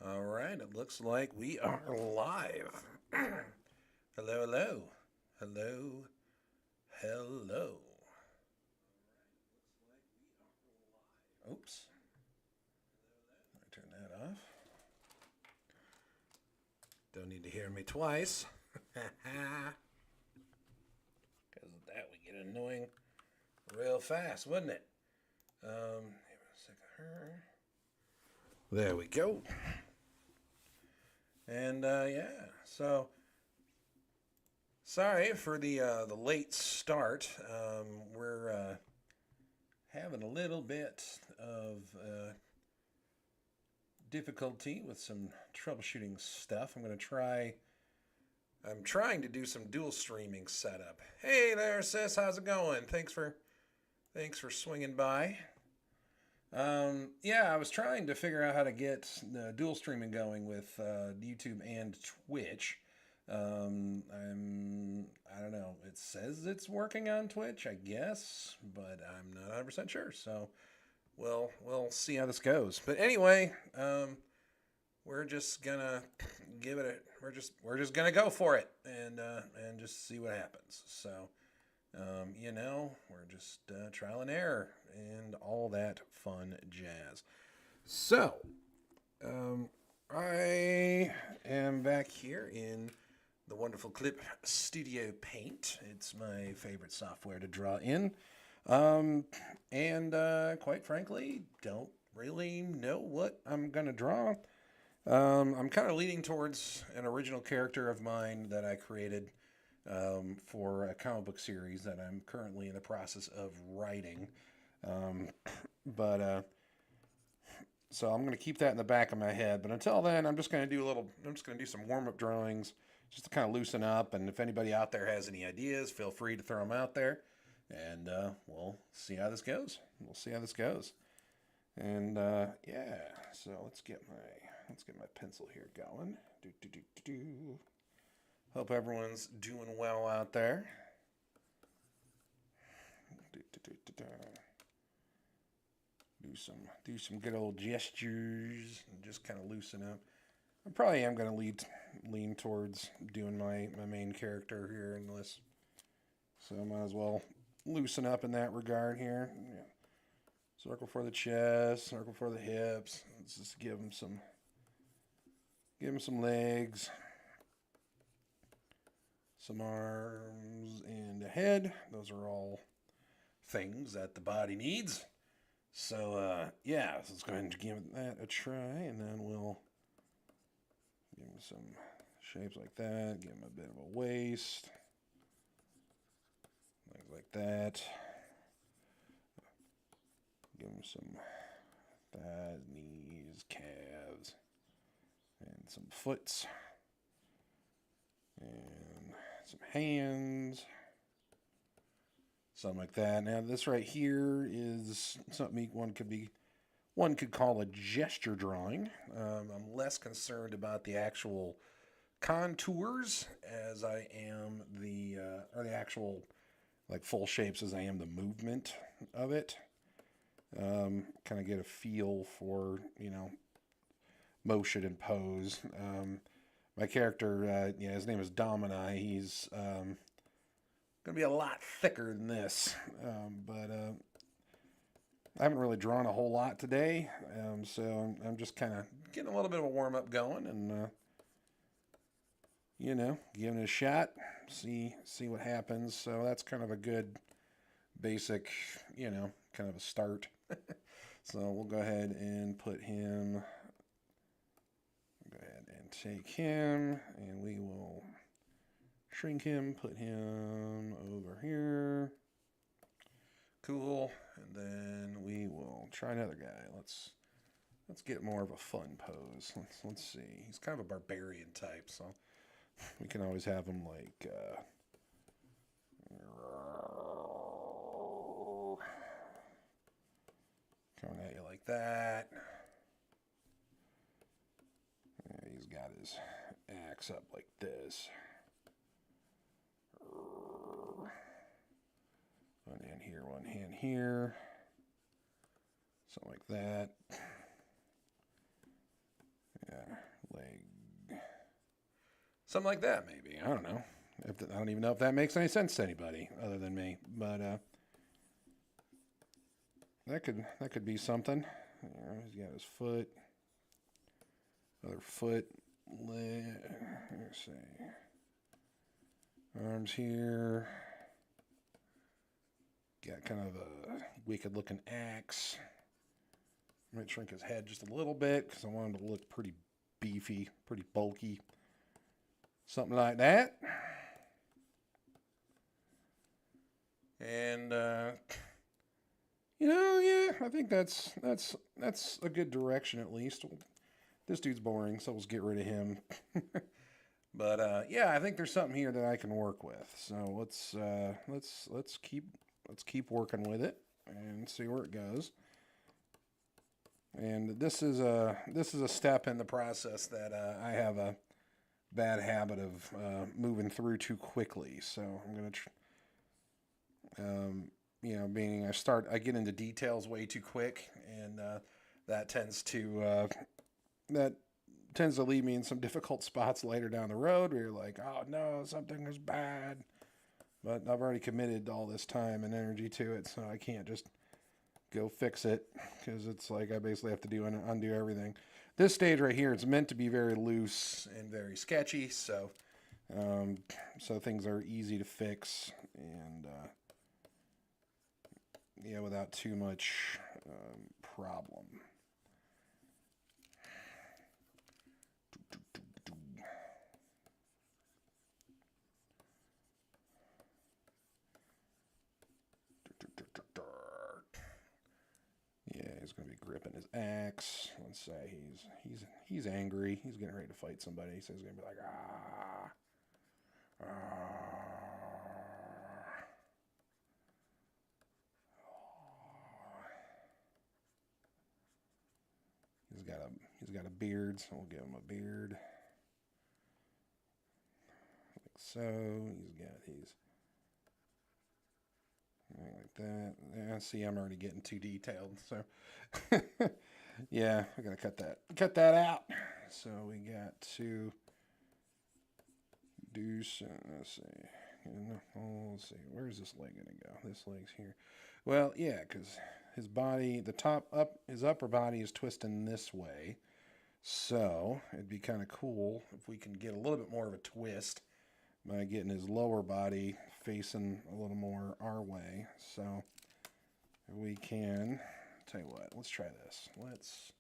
All right, it looks like we are live. Hello, hello. Hello, hello. Oops. Let me turn that off. Don't need to hear me twice. Because of that would get annoying real fast, wouldn't it? Give me a second. There we go. And yeah, so sorry for the late start. We're having a little bit of difficulty with some troubleshooting stuff. I'm trying to do some dual streaming setup. Hey there, sis. How's it going? Thanks for swinging by. Yeah, I was trying to figure out how to get dual streaming going with YouTube and Twitch. I don't know. It says it's working on Twitch, I guess, but I'm not 100% sure. So we'll see how this goes. But anyway, we're just gonna give it a. We're just gonna go for it and just see what happens. So. We're just trial and error and all that fun jazz. So, I am back here in the wonderful Clip Studio Paint. It's my favorite software to draw in. And quite frankly, don't really know what I'm going to draw. I'm kind of leaning towards an original character of mine that I created for a comic book series that I'm currently in the process of writing. So I'm going to keep that in the back of my head. But until then, I'm just going to do some warm-up drawings just to kind of loosen up. And if anybody out there has any ideas, feel free to throw them out there. And we'll see how this goes. And yeah, so let's get my pencil here going. Hope everyone's doing well out there. Do some good old gestures and just kind of loosen up. I probably am going to lean towards doing my main character here in this, so I might as well loosen up in that regard here. Yeah. Circle for the chest, circle for the hips. Let's just give him some legs. Some arms and a head. Those are all things that the body needs. So, yeah, so let's go ahead and give that a try, and then we'll give him some shapes like that. Give him a bit of a waist. Things like that. Give him some thighs, knees, calves, and some foots. And some hands, something like that. Now this right here is something one could call a gesture drawing. I'm less concerned about the actual contours as I am or the actual like full shapes as I am the movement of it. Kind of get a feel for motion and pose. My character, his name is Dominai. He's going to be a lot thicker than this, but I haven't really drawn a whole lot today, so I'm just kind of getting a little bit of a warm-up going and, giving it a shot, see what happens. So that's kind of a good basic, kind of a start. So we'll go ahead and put him... Go ahead and take him, and we will shrink him, put him over here. Cool. And then we will try another guy. Let's get more of a fun pose. Let's see. He's kind of a barbarian type, so we can always have him like coming at you like that. He's got his axe up like this. One hand here, one hand here. Something like that. Yeah. Something like that, maybe. I don't know. I don't even know if that makes any sense to anybody other than me. But that could be something. He's got his foot, other foot, let's see, arms here. Got kind of a wicked looking axe. I might shrink his head just a little bit because I want him to look pretty beefy, pretty bulky. Something like that. And yeah, I think that's a good direction at least. This dude's boring, so let's get rid of him. But yeah, I think there's something here that I can work with. So let's keep working with it and see where it goes. And this is a step in the process that I have a bad habit of moving through too quickly. So I'm gonna meaning I get into details way too quick, and that tends to leave me in some difficult spots later down the road where you're like, oh no, something is bad. But I've already committed all this time and energy to it, so I can't just go fix it, because it's like I basically have to undo everything. This stage right here, it's meant to be very loose and very sketchy, so things are easy to fix and without too much problem. Yeah, he's gonna be gripping his axe. Let's say he's angry. He's getting ready to fight somebody. So he's gonna be like, ah. He's got a beard, so we'll give him a beard. Like so. He's like that. Yeah, see, I'm already getting too detailed, so yeah, I gotta cut that out. So we got to do some, let's see, where's this leg gonna go? This leg's here. Well, yeah, because his body, his upper body is twisting this way, so it'd be kind of cool if we can get a little bit more of a twist by getting his lower body facing a little more our way. So we can, tell you what, let's try this. Let's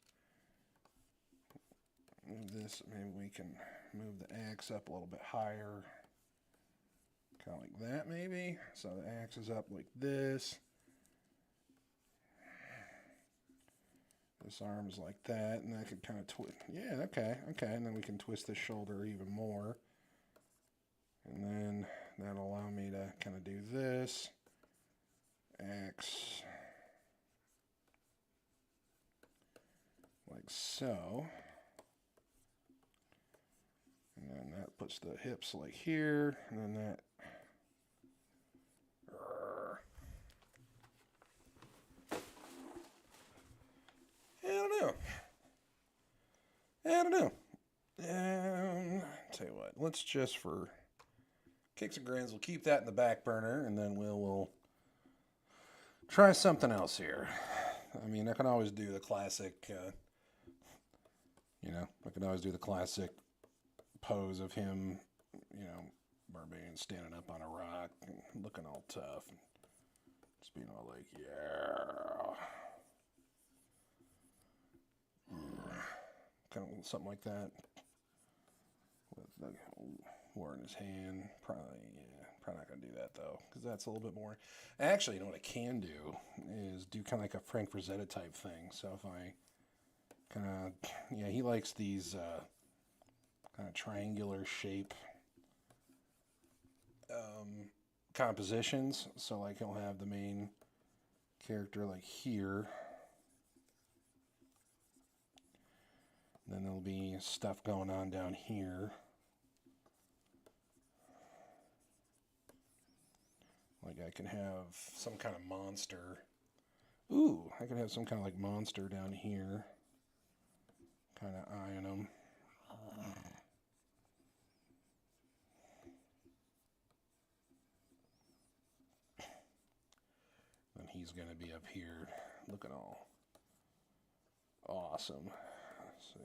move this, maybe we can move the axe up a little bit higher. Kind of like that, maybe. So the axe is up like this. This arm is like that, and I could kind of twist. Yeah, okay. And then we can twist the shoulder even more. And then that'll allow me to kind of do this. Axe. Like so. And then that puts the hips like here, and then that. I don't know. Tell you what, let's just for kicks and grins, we'll keep that in the back burner, and then we'll try something else here. I mean, I can always do the classic, I can always do the classic pose of him, barbarian standing up on a rock and looking all tough, and just being all like, yeah. Kind of something like that. With the war in his hand. Probably not going to do that though, because that's a little bit more. Actually, you know what I can do is do kind of like a Frank Frazetta type thing. So if I kind of, he likes these kind of triangular shape compositions. So like he'll have the main character like here. Then there'll be stuff going on down here. Like I can have some kind of monster. Ooh, I could have some kind of like monster down here. Kind of eyeing them. he's going to be up here looking all awesome. Let's see.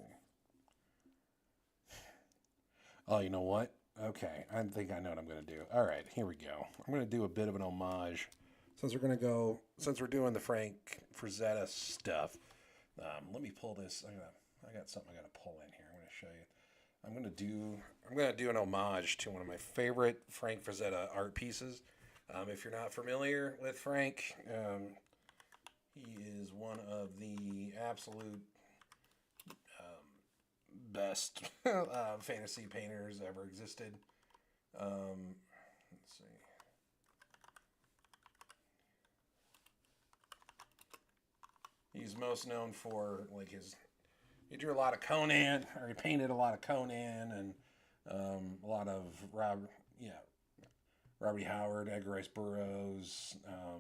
Oh, you know what? Okay, I think I know what I'm going to do. All right, here we go. I'm going to do a bit of an homage. Since we're doing the Frank Frazetta stuff, let me pull this. I got something I got to pull in here. I'm going to show you. I'm going to do an homage to one of my favorite Frank Frazetta art pieces. If you're not familiar with Frank, he is one of the absolute best fantasy painters ever existed. Let's see. He's most known for he drew a lot of Conan, or he painted a lot of Conan, and a lot of Robert E. Howard, Edgar Rice Burroughs, a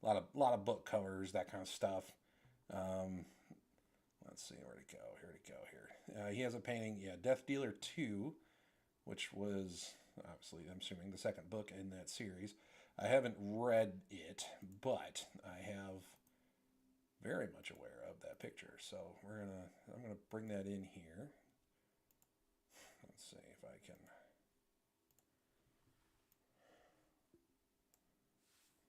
lot of book covers, that kind of stuff. Let's see, where'd it go? Here. He has a painting, Death Dealer 2, which was obviously, I'm assuming, the second book in that series. I haven't read it, but I have very much aware of that picture. So I'm gonna bring that in here. Let's see if I can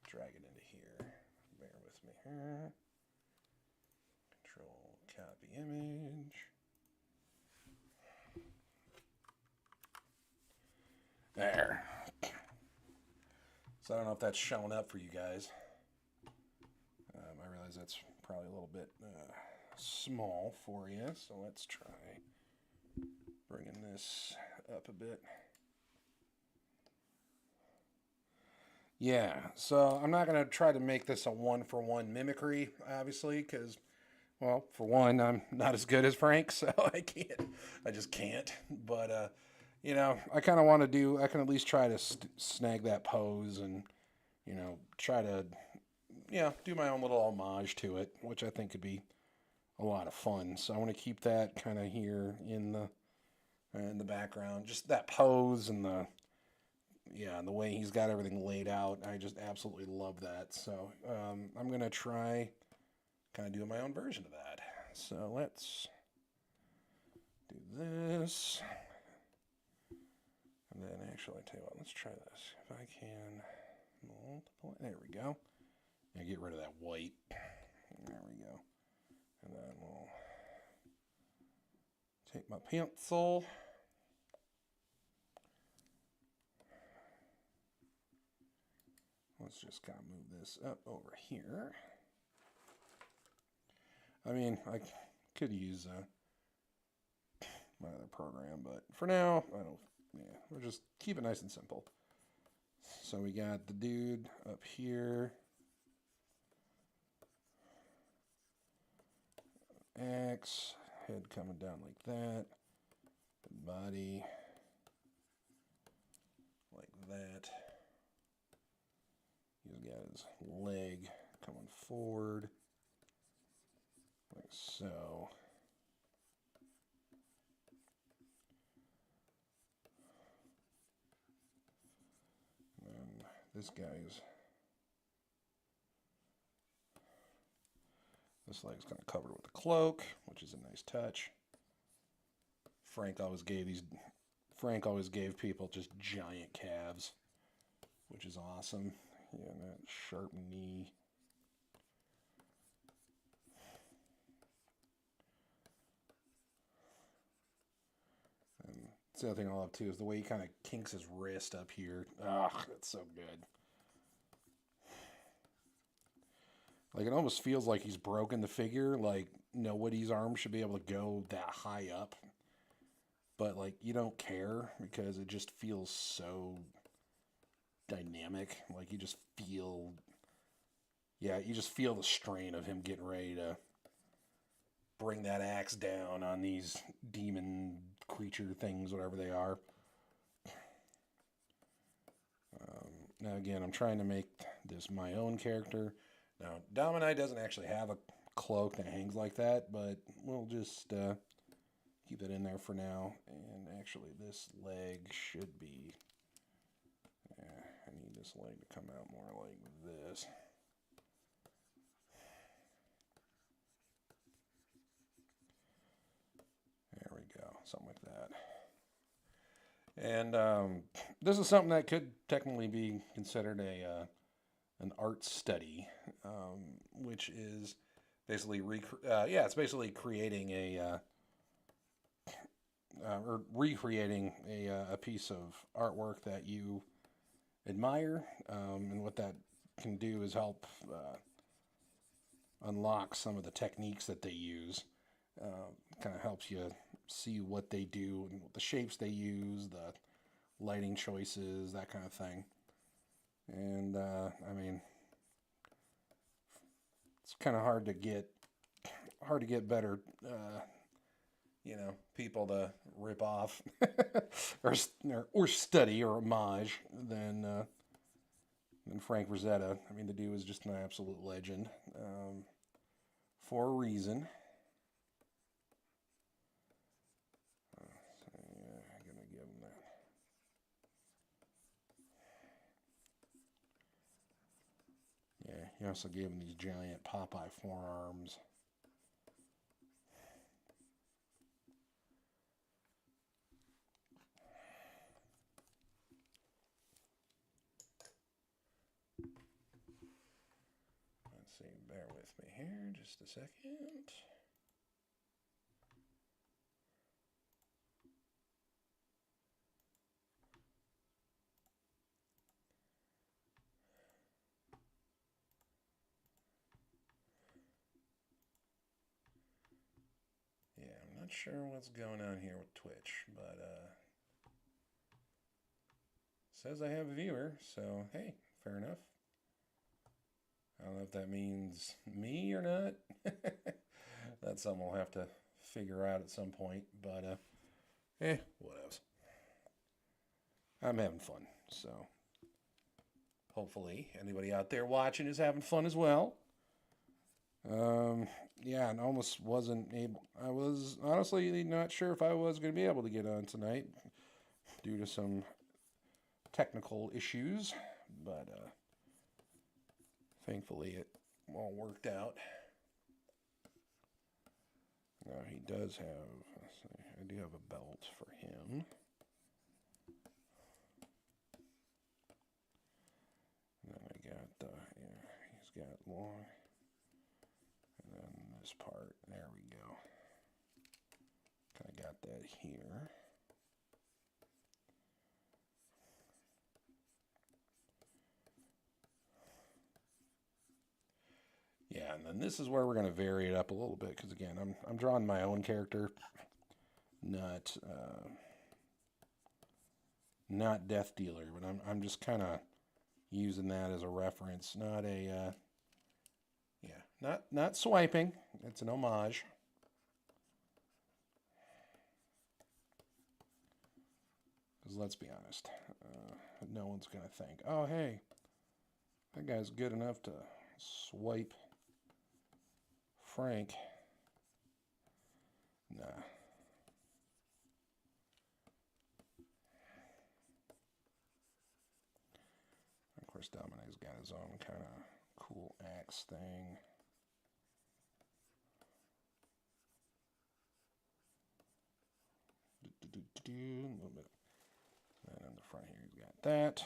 drag it into here. Bear with me here. Control copy image. There. So I don't know if that's showing up for you guys. I realize that's probably a little bit small for you, so let's try bringing this up a bit. Yeah, so I'm not going to try to make this a one-for-one mimicry, obviously, because, well, for one, I'm not as good as Frank, so I just can't. But, I kind of want to I can at least try to snag that pose and, try to, do my own little homage to it, which I think could be a lot of fun. So I want to keep that kind of here in the background, just that pose and the way he's got everything laid out. I just absolutely love that. So I'm going to try kind of doing my own version of that. So let's do this. And then actually, I tell you what, let's try this. If I can multiply, there we go. And get rid of that white. There we go. And then we'll take my pencil. Let's just kind of move this up over here. I mean, I could use my other program, but for now, we'll just keep it nice and simple. So we got the dude up here. Axe, head coming down like that. The body like that. He's got his leg coming forward, like so. And this leg's kind of covered with a cloak, which is a nice touch. Frank always gave people just giant calves, which is awesome. Yeah, that sharp knee. And the other thing I love too is the way he kind of kinks his wrist up here. That's so good. Like, it almost feels like he's broken the figure. Like, nobody's arm should be able to go that high up. But, like, you don't care because it just feels so dynamic. Like, you just feel the strain of him getting ready to bring that axe down on these demon creature things, whatever they are. Now, again, I'm trying to make this my own character. Now, Dominai doesn't actually have a cloak that hangs like that, but we'll just keep it in there for now. And actually, this leg should be... I need this leg to come out more like this. something like that. And this is something that could technically be considered an art study, which is basically it's basically creating or recreating a piece of artwork that you admire, and what that can do is help unlock some of the techniques that they use. Kind of helps you see what they do and the shapes they use, the lighting choices, that kind of thing. And I mean, it's kind of hard to get better, people to rip off or study or homage than Frank Rosetta. I mean, the dude is just an absolute legend, for a reason. I'm gonna give him that. Yeah, he also gave him these giant Popeye forearms. Let's see, bear with me here just a second. Yeah, I'm not sure what's going on here with Twitch, but says I have a viewer, so hey, fair enough. I don't know if that means me or not. That's something we'll have to figure out at some point, but what else? I'm having fun, so hopefully anybody out there watching is having fun as well. Yeah, and almost wasn't able. I was honestly not sure if I was going to be able to get on tonight due to some technical issues, but thankfully it all worked out. Now he does have, let's see, I do have a belt for him. And then I got he's got long, and then this part, there we go. Kind of got that here. Yeah, and then this is where we're going to vary it up a little bit, because again, I'm drawing my own character, not Death Dealer, but I'm just kind of using that as a reference, not a not swiping. It's an homage. Because let's be honest, no one's going to think, oh hey, that guy's good enough to swipe Frank. Nah. Of course, Dominai's got his own kind of cool axe thing. A little bit. And in the front here, he's got that.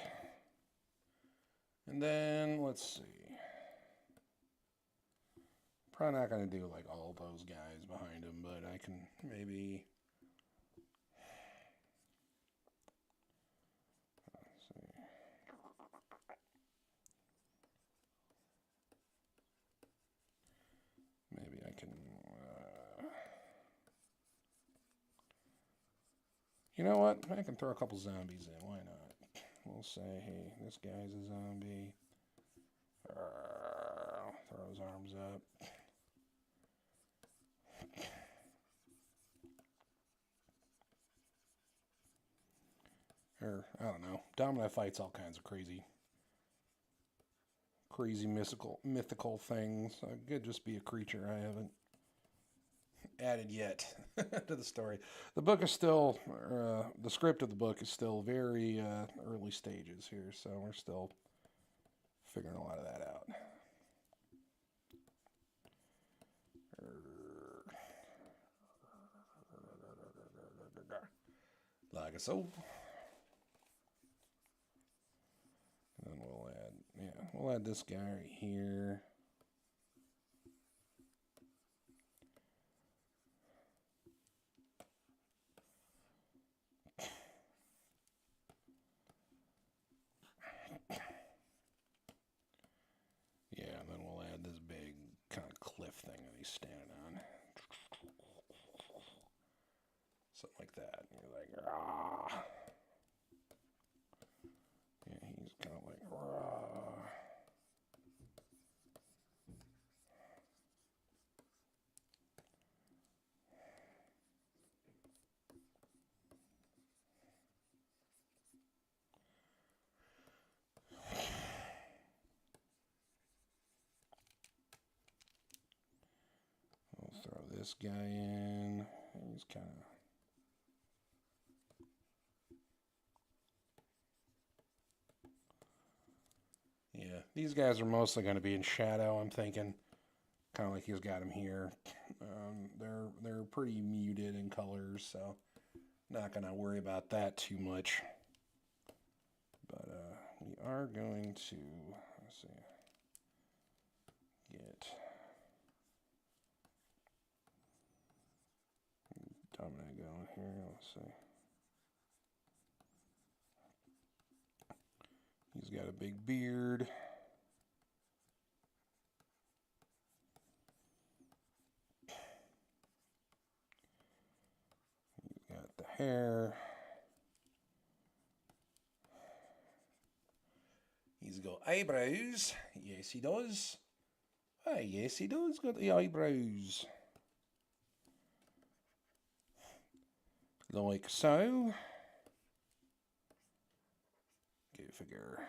And then, let's see. Probably not going to do like all those guys behind him, but I can maybe... Let's see. Maybe I can... You know what? I can throw a couple zombies in. Why not? We'll say, hey, this guy's a zombie. Throw his arms up. Or, I don't know. Dominai fights all kinds of crazy mythical things. It could just be a creature I haven't added yet to the story. The book is still, the script of the book is still very early stages here, so we're still figuring a lot of that out. Like so. And then we'll add this guy right here. Yeah, and then we'll add this big kind of cliff thing that he's standing on. Something like that. And you're like, rah. Yeah, he's kind of like, rah. We'll throw this guy in. He's kind of... Yeah, these guys are mostly going to be in shadow, I'm thinking. Kind of like he's got them here. They're pretty muted in colors, so not going to worry about that too much. But we are going to, let's see, get Dominai going here. Let's see. He's got a big beard. He's got the hair. He's got eyebrows. Yes, he does. Ah, yes, he does. Got the eyebrows. Like so. Go figure.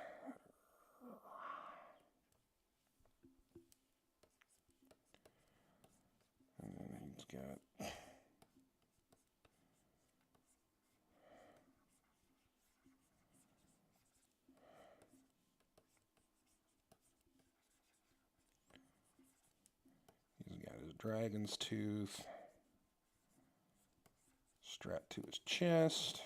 And then he's got... He's got his dragon's tooth strapped to his chest.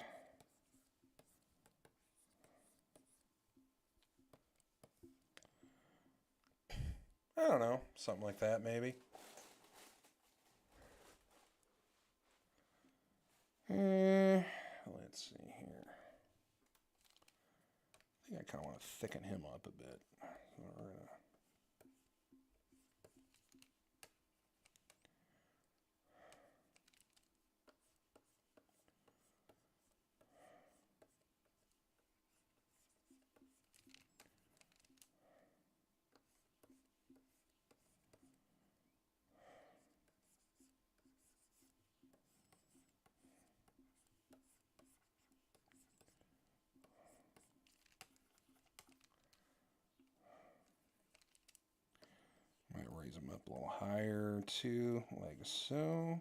I don't know, something like that maybe. Let's see here. I think I kind of want to thicken him up a bit. So we're gonna... Might raise him up a little higher too, like so.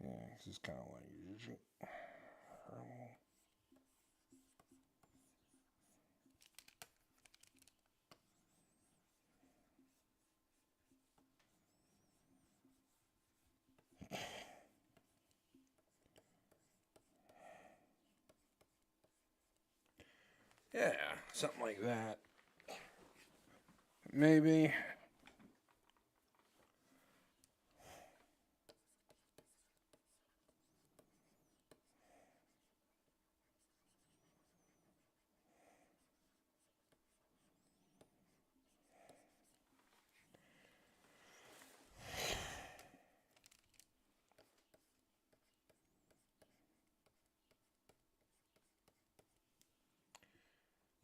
Yeah, this is kind of like... Yeah, something like that. Maybe.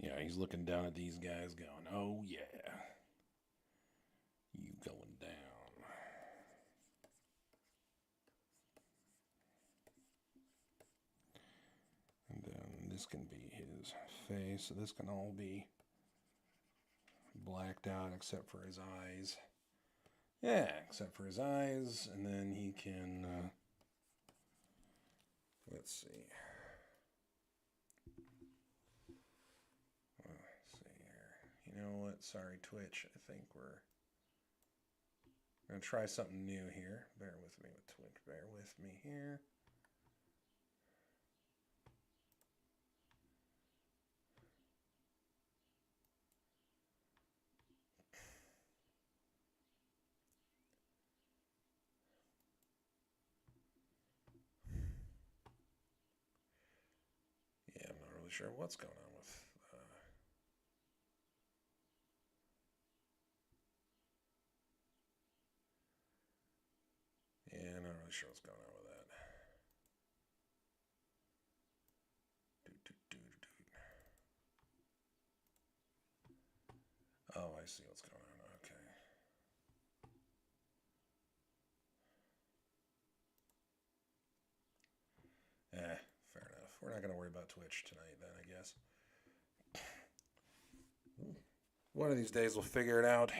Yeah, he's looking down at these guys going, oh yeah, you going down. And then this can be his face, so this can all be blacked out except for his eyes. Yeah, except for his eyes, and then he can, let's see. Let's see here. You know what? Sorry, Twitch. I think we're going to try something new here. Bear with me with Twitch. Bear with me here. sure what's going on with... yeah, not really sure what's going on with that. Oh, I see what's going on. Okay. Fair enough. We're not going to worry about Twitch tonight then, I guess. One of these days we'll figure it out.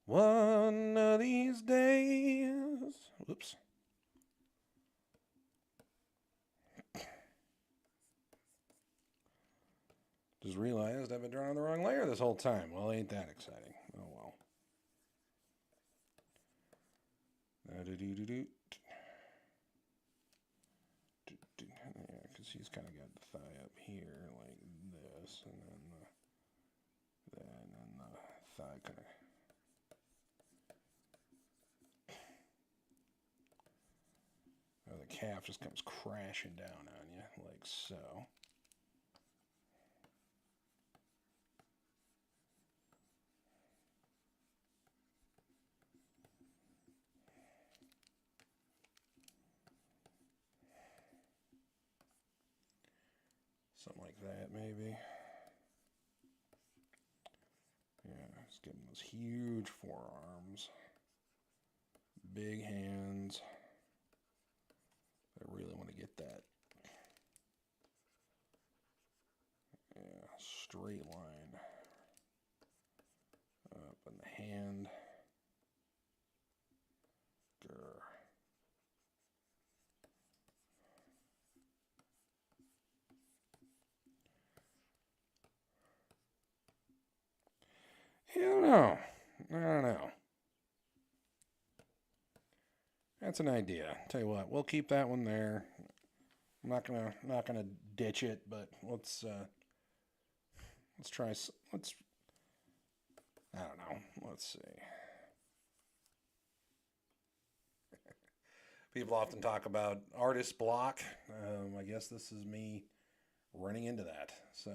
One of these days. Whoops. Just realized I've been drawing the wrong layer this whole time. Well, ain't that exciting. Oh, well. Yeah, because he's kind of got the thigh up here like this, and then the thigh kind of... oh, the calf just comes crashing down on you, like so. Something like that, maybe. Yeah, just give him those huge forearms. Big hands. I really want to get that. Yeah, straight line. Up in the hand. Grr. I don't know. I don't know. That's an idea. Tell you what, we'll keep that one there. I'm not gonna ditch it, but let's try. I don't know. Let's see. People often talk about artist block. I guess this is me running into that. So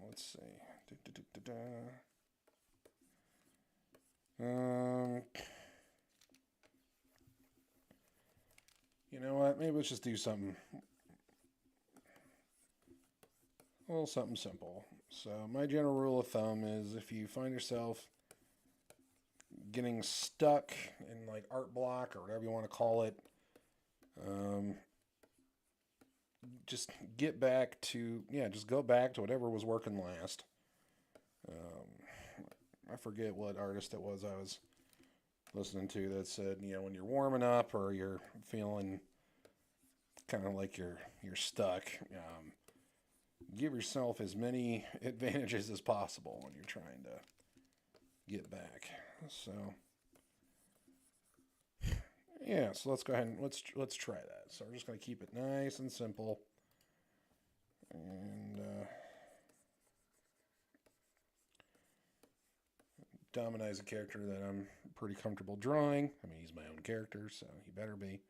let's see. You know what? Maybe let's just do something. A little something simple. So my general rule of thumb is if you find yourself getting stuck in like art block or whatever you want to call it, just get back to, just go back to whatever was working last. I forget what artist it was I was listening to that said, when you're warming up or you're feeling kind of like you're stuck, give yourself as many advantages as possible when you're trying to get back. So yeah, so let's go ahead and let's try that. So we're just going to keep it nice and simple. And Dominai is a character that I'm pretty comfortable drawing. I mean, he's my own character, so he better be.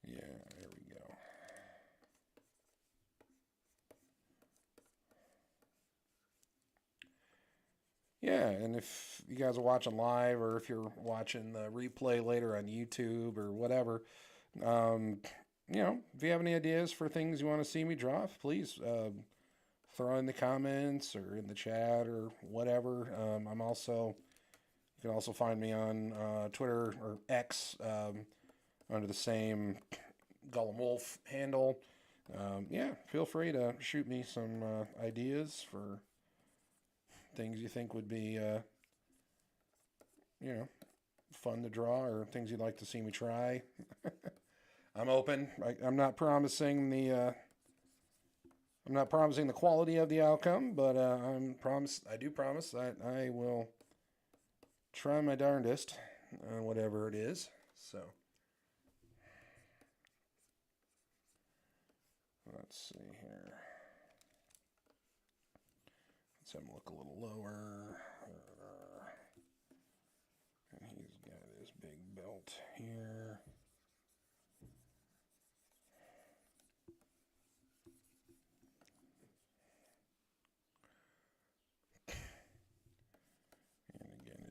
Yeah, there we go. Yeah, and if you guys are watching live or if you're watching the replay later on YouTube or whatever, if you have any ideas for things you want to see me draw, please throw in the comments or in the chat or whatever. You can also find me on Twitter or X under the same GolemWulf handle. Feel free to shoot me some ideas for things you think would be, fun to draw or things you'd like to see me try. I'm open. I'm not promising the quality of the outcome, but I do promise that I will try my darndest on whatever it is. So let's see here. Let's have him look a little lower. And he's got his big belt here.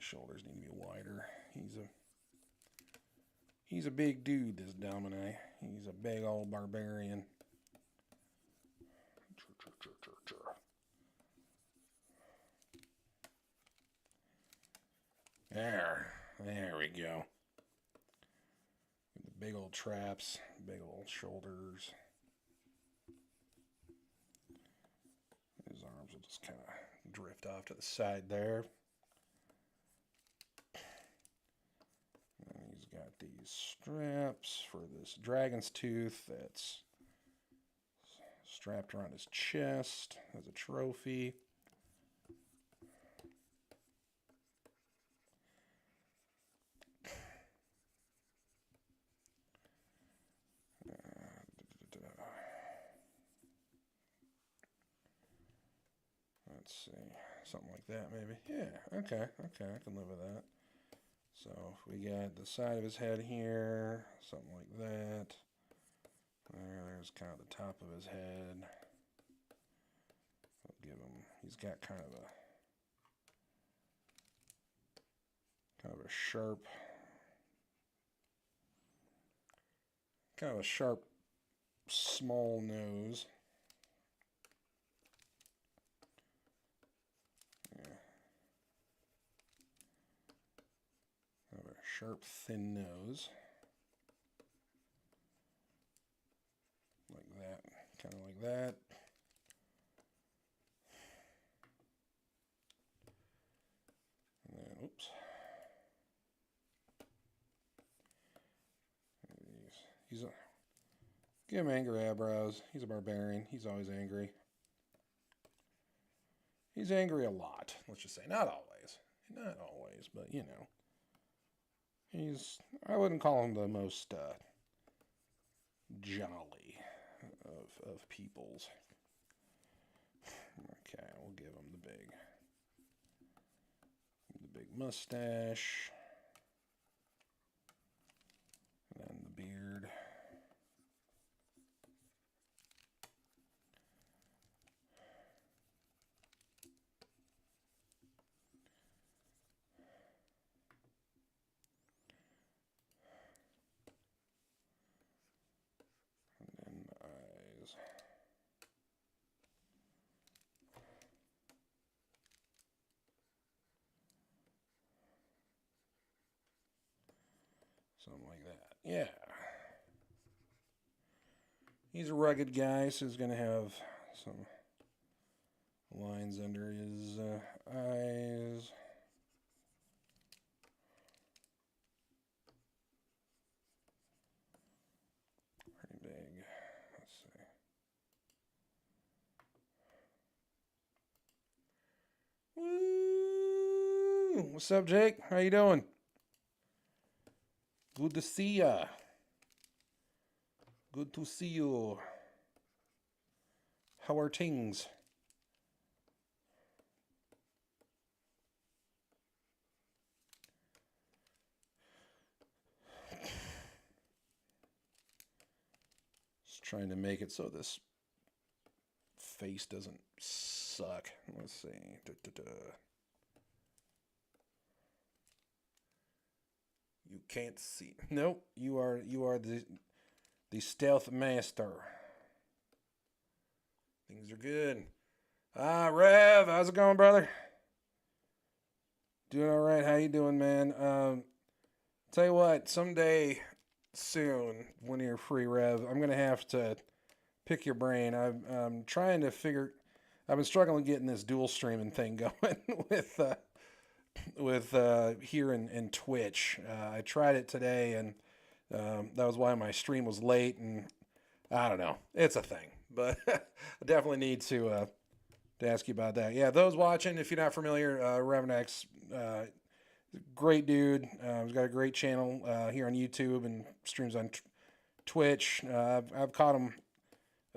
His shoulders need to be wider. He's a big dude, this Dominai. He's a big old barbarian. There we go. The big old traps, big old shoulders. His arms will just kind of drift off to the side there. And he's got these straps for this dragon's tooth that's strapped around his chest as a trophy. Let's see, something like that maybe. Yeah, okay, I can live with that. So if we got the side of his head here, something like that. There's kind of the top of his head. I'll give him, he's got kind of a sharp, small nose. Sharp, thin nose. Like that. Kind of like that. And then, oops. Give him angry eyebrows. He's a barbarian. He's always angry. He's angry a lot. Let's just say. Not always. Not always, but you know. I wouldn't call him the most jolly of peoples. Okay, we'll give him the big mustache. And then the beard. Something like that. Yeah. He's a rugged guy, so he's going to have some lines under his eyes. Pretty big. Let's see. Woo! What's up, Jake? How you doing? Good to see ya. Good to see you. How are things? Just trying to make it so this face doesn't suck. Let's see. You can't see. Nope. You are the stealth master. Things are good. Rev, how's it going, brother? Doing all right. How you doing, man? Tell you what, someday soon, when you're free, Rev, I'm gonna have to pick your brain. I'm trying to figure. I've been struggling getting this dual streaming thing going with here in Twitch. I tried it today, and that was why my stream was late. And I don't know, it's a thing, but I definitely need to ask you about that. Yeah, those watching, if you're not familiar, Revenex, great dude. He's got a great channel here on YouTube and streams on Twitch. I've caught him.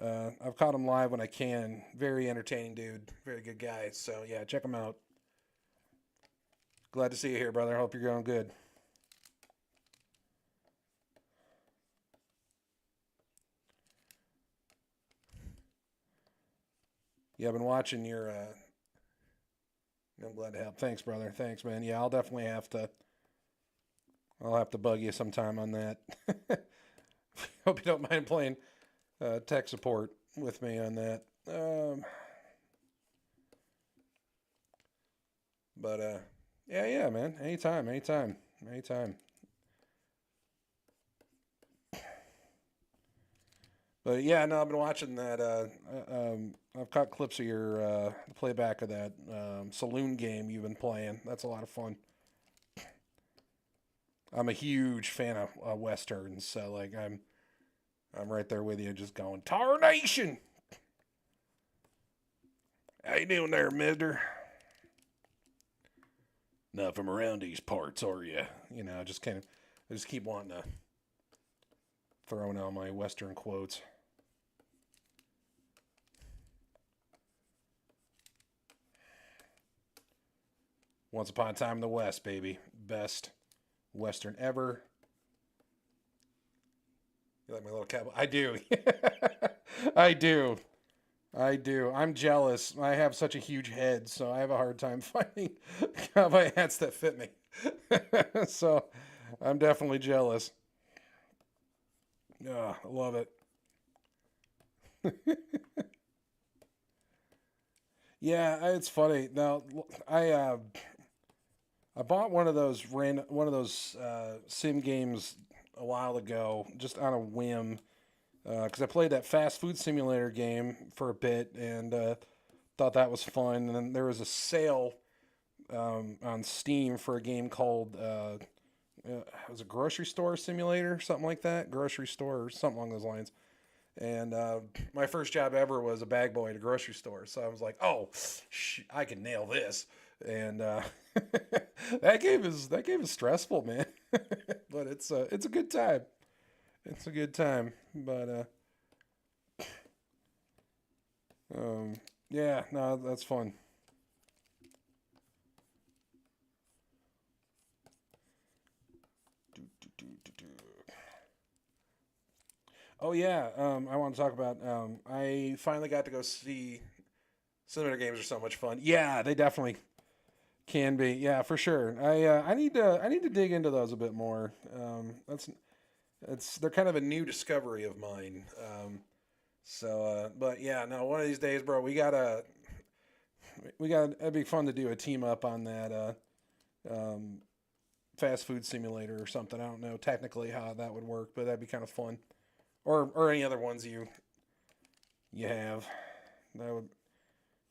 I've caught him live when I can. Very entertaining dude. Very good guy. So yeah, check him out. Glad to see you here, brother. Hope you're going good. Yeah, I've been watching your I'm glad to help. Thanks, brother. Thanks, man. Yeah, I'll definitely have to. I'll have to bug you sometime on that. Hope you don't mind playing tech support with me on that. But yeah, man. Anytime, anytime, anytime. But yeah, no, I've been watching that. I've caught clips of your playback of that saloon game you've been playing. That's a lot of fun. I'm a huge fan of westerns, so like I'm right there with you, just going Tarnation. How you doing there, Mister? Not from around these parts, are you? You know, just kind of, I just keep wanting to throw in all my western quotes. Once upon a time in the West, baby, best western ever. You like my little cowboy? I do. I do. I do. I'm jealous. I have such a huge head, so I have a hard time finding cowboy hats that fit me. So I'm definitely jealous. Yeah, I love it. Yeah, it's funny. Now, I bought one of those sim games a while ago, just on a whim, because I played that fast food simulator game for a bit and thought that was fun. And then there was a sale on Steam for a game called it was a grocery store simulator, something like that, grocery store or something along those lines. And my first job ever was a bag boy at a grocery store, so I was like, "Oh, I can nail this." And that game is stressful, man, but it's a good time. It's a good time, but yeah, no, that's fun. Do, do, do, do, do. Oh yeah, I want to talk about. I finally got to go see cinema games are so much fun. Yeah, they definitely can be. Yeah, for sure. I need to dig into those a bit more. They're kind of a new discovery of mine. But yeah, no, one of these days, bro, it'd be fun to do a team up on that um, fast food simulator or something. I don't know technically how that would work, but that'd be kind of fun. Or any other ones you have that would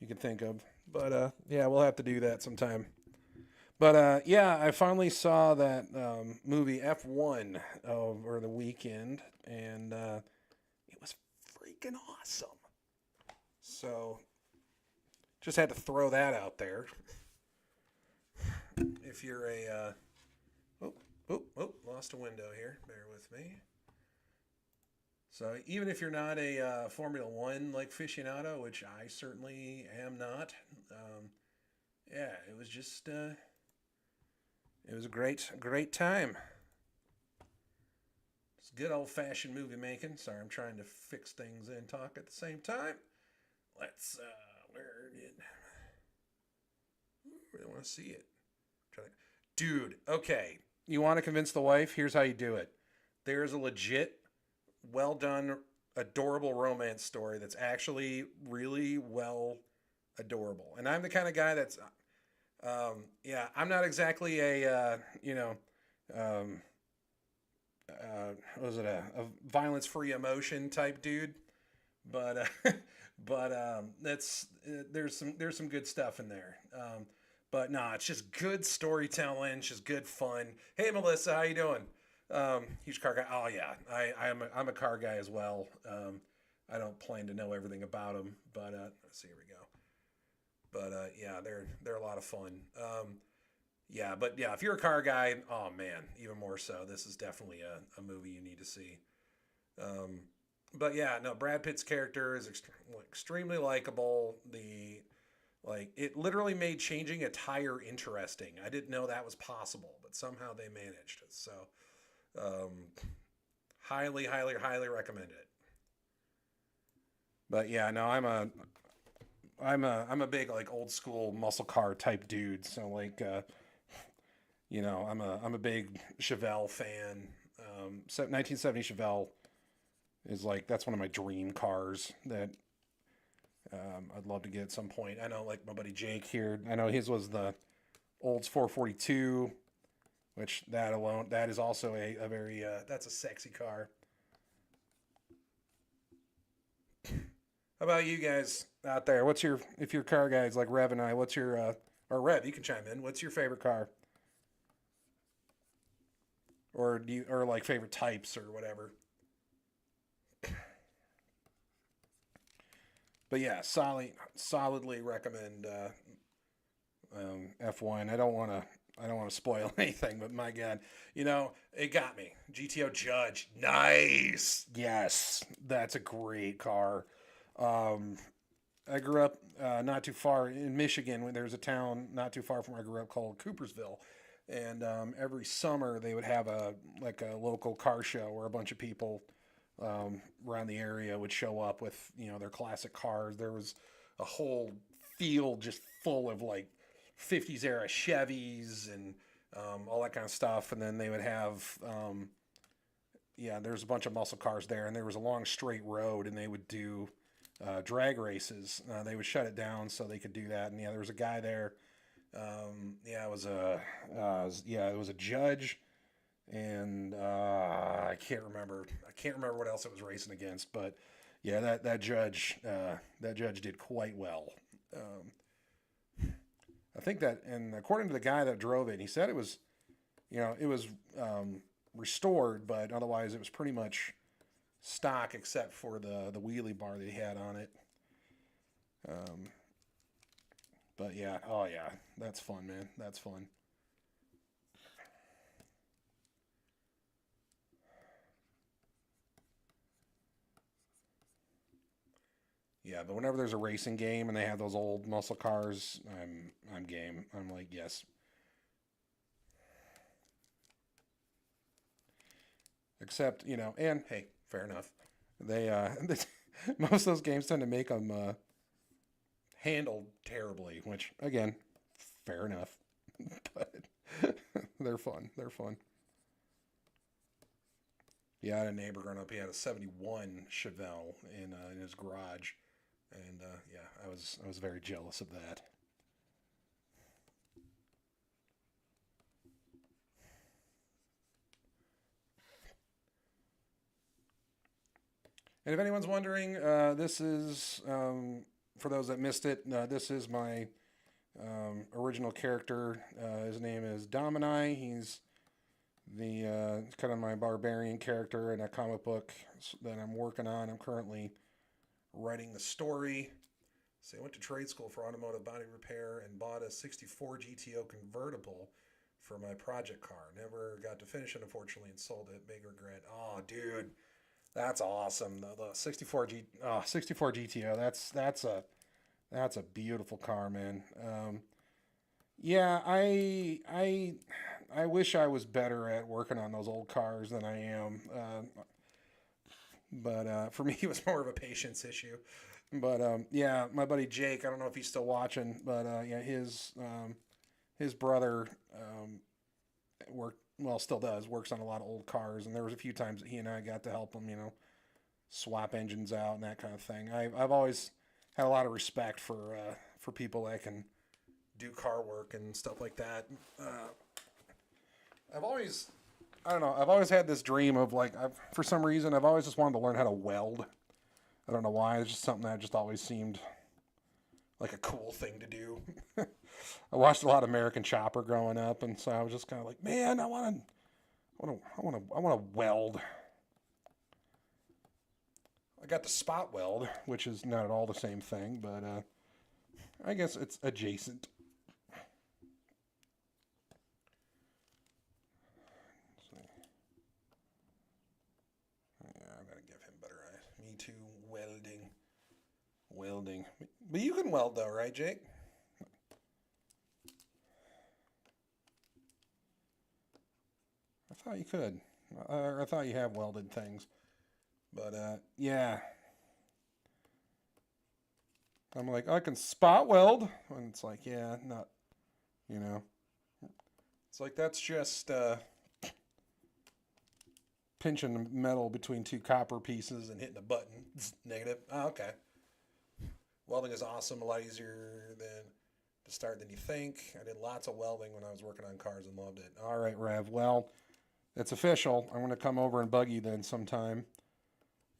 you could think of. But yeah, we'll have to do that sometime. But yeah, I finally saw that movie F1 over the weekend, and it was freaking awesome. So just had to throw that out there. If you're lost a window here. Bear with me. So even if you're not a Formula One like aficionado, which I certainly am not, yeah, it was a great time. It's good old fashioned movie making. Sorry, I'm trying to fix things and talk at the same time. Let's where did I really want to see it? Try to, dude. Okay, you want to convince the wife? Here's how you do it. There's a legit, well done, adorable romance story that's actually really well adorable. And I'm the kind of guy that's, yeah, I'm not exactly um, what was it, a violence free emotion type dude, but that's there's some good stuff in there. But no, it's just good storytelling, it's just good fun. Hey Melissa, how you doing? Huge car guy. Oh yeah, I'm a car guy as well. I don't plan to know everything about them, but let's see. Here we go. But yeah, they're a lot of fun. Yeah, but yeah, if you're a car guy, oh man, even more so. This is definitely a movie you need to see. Um, but yeah, no, Brad Pitt's character is extremely likable. It literally made changing a tire interesting. I didn't know that was possible, but somehow they managed. So, um, highly, highly, highly recommend it. But yeah, no, I'm a big like old school muscle car type dude. So like I'm a big Chevelle fan. 1970 Chevelle is like that's one of my dream cars that I'd love to get at some point. I know like my buddy Jake here. I know his was the Olds 442, which that is also a very that's a sexy car. How about you guys out there? What's your if your car guys like Rev and I? What's your or Rev? You can chime in. What's your favorite car? Or do you or like favorite types or whatever? But yeah, solidly recommend F1. I don't want to spoil anything, but my God, it got me. GTO Judge, nice. Yes, that's a great car. Um, I grew up not too far in Michigan. When there's a town not too far from where I grew up called Coopersville, and every summer they would have a local car show where a bunch of people around the area would show up with their classic cars. There was a whole field just full of like 50s era Chevys and all that kind of stuff. And then they would have there's a bunch of muscle cars there, and there was a long straight road, and they would do drag races. They would shut it down so they could do that. And there was a guy there. It was a judge, and I can't remember. I can't remember what else it was racing against, but yeah, that judge did quite well. I think that, and according to the guy that drove it, he said it was restored, but otherwise it was pretty much stock except for the wheelie bar that he had on it. But yeah, oh yeah, that's fun, man. That's fun. Yeah, but whenever there's a racing game and they have those old muscle cars, I'm game. I'm like, yes. Except, and hey, fair enough. They most of those games tend to make them handled terribly, which again, fair enough. But they're fun. They're fun. Yeah, I had a neighbor growing up. He had a '71 Chevelle in his garage, and yeah, I was very jealous of that. And if anyone's wondering, this is for those that missed it. This is my original character. His name is Dominai. He's the kind of my barbarian character in a comic book that I'm working on. I'm currently writing the story. So I went to trade school for automotive body repair and bought a '64 GTO convertible for my project car. Never got to finish it, unfortunately, and sold it. Big regret. Oh, dude, that's awesome. The 64 GTO. That's a beautiful car, man. Yeah, I wish I was better at working on those old cars than I am. But for me, it was more of a patience issue. But yeah, my buddy Jake, I don't know if he's still watching, but yeah, his brother worked well, still does works on a lot of old cars, and there was a few times that he and I got to help him, swap engines out and that kind of thing. I've always had a lot of respect for people that can do car work and stuff like that. I've always I don't know. I've always had this dream of like, for some reason, I've always just wanted to learn how to weld. I don't know why. It's just something that just always seemed like a cool thing to do. I watched a lot of American Chopper growing up, and so I was just kind of like, man, I want to weld. I got the spot weld, which is not at all the same thing, but I guess it's adjacent. So, yeah, I gotta give him better eyes. Me too. Welding. But you can weld though, right, Jake? I thought you could. I thought you have welded things. But yeah. I'm like, I can spot weld. And it's like, yeah, not, you know. It's like, that's just pinching the metal between two copper pieces and hitting a button. Negative. Oh, okay. Welding is awesome, a lot easier to start than you think. I did lots of welding when I was working on cars and loved it. All right, Rev. Well, it's official. I'm going to come over and bug you then sometime.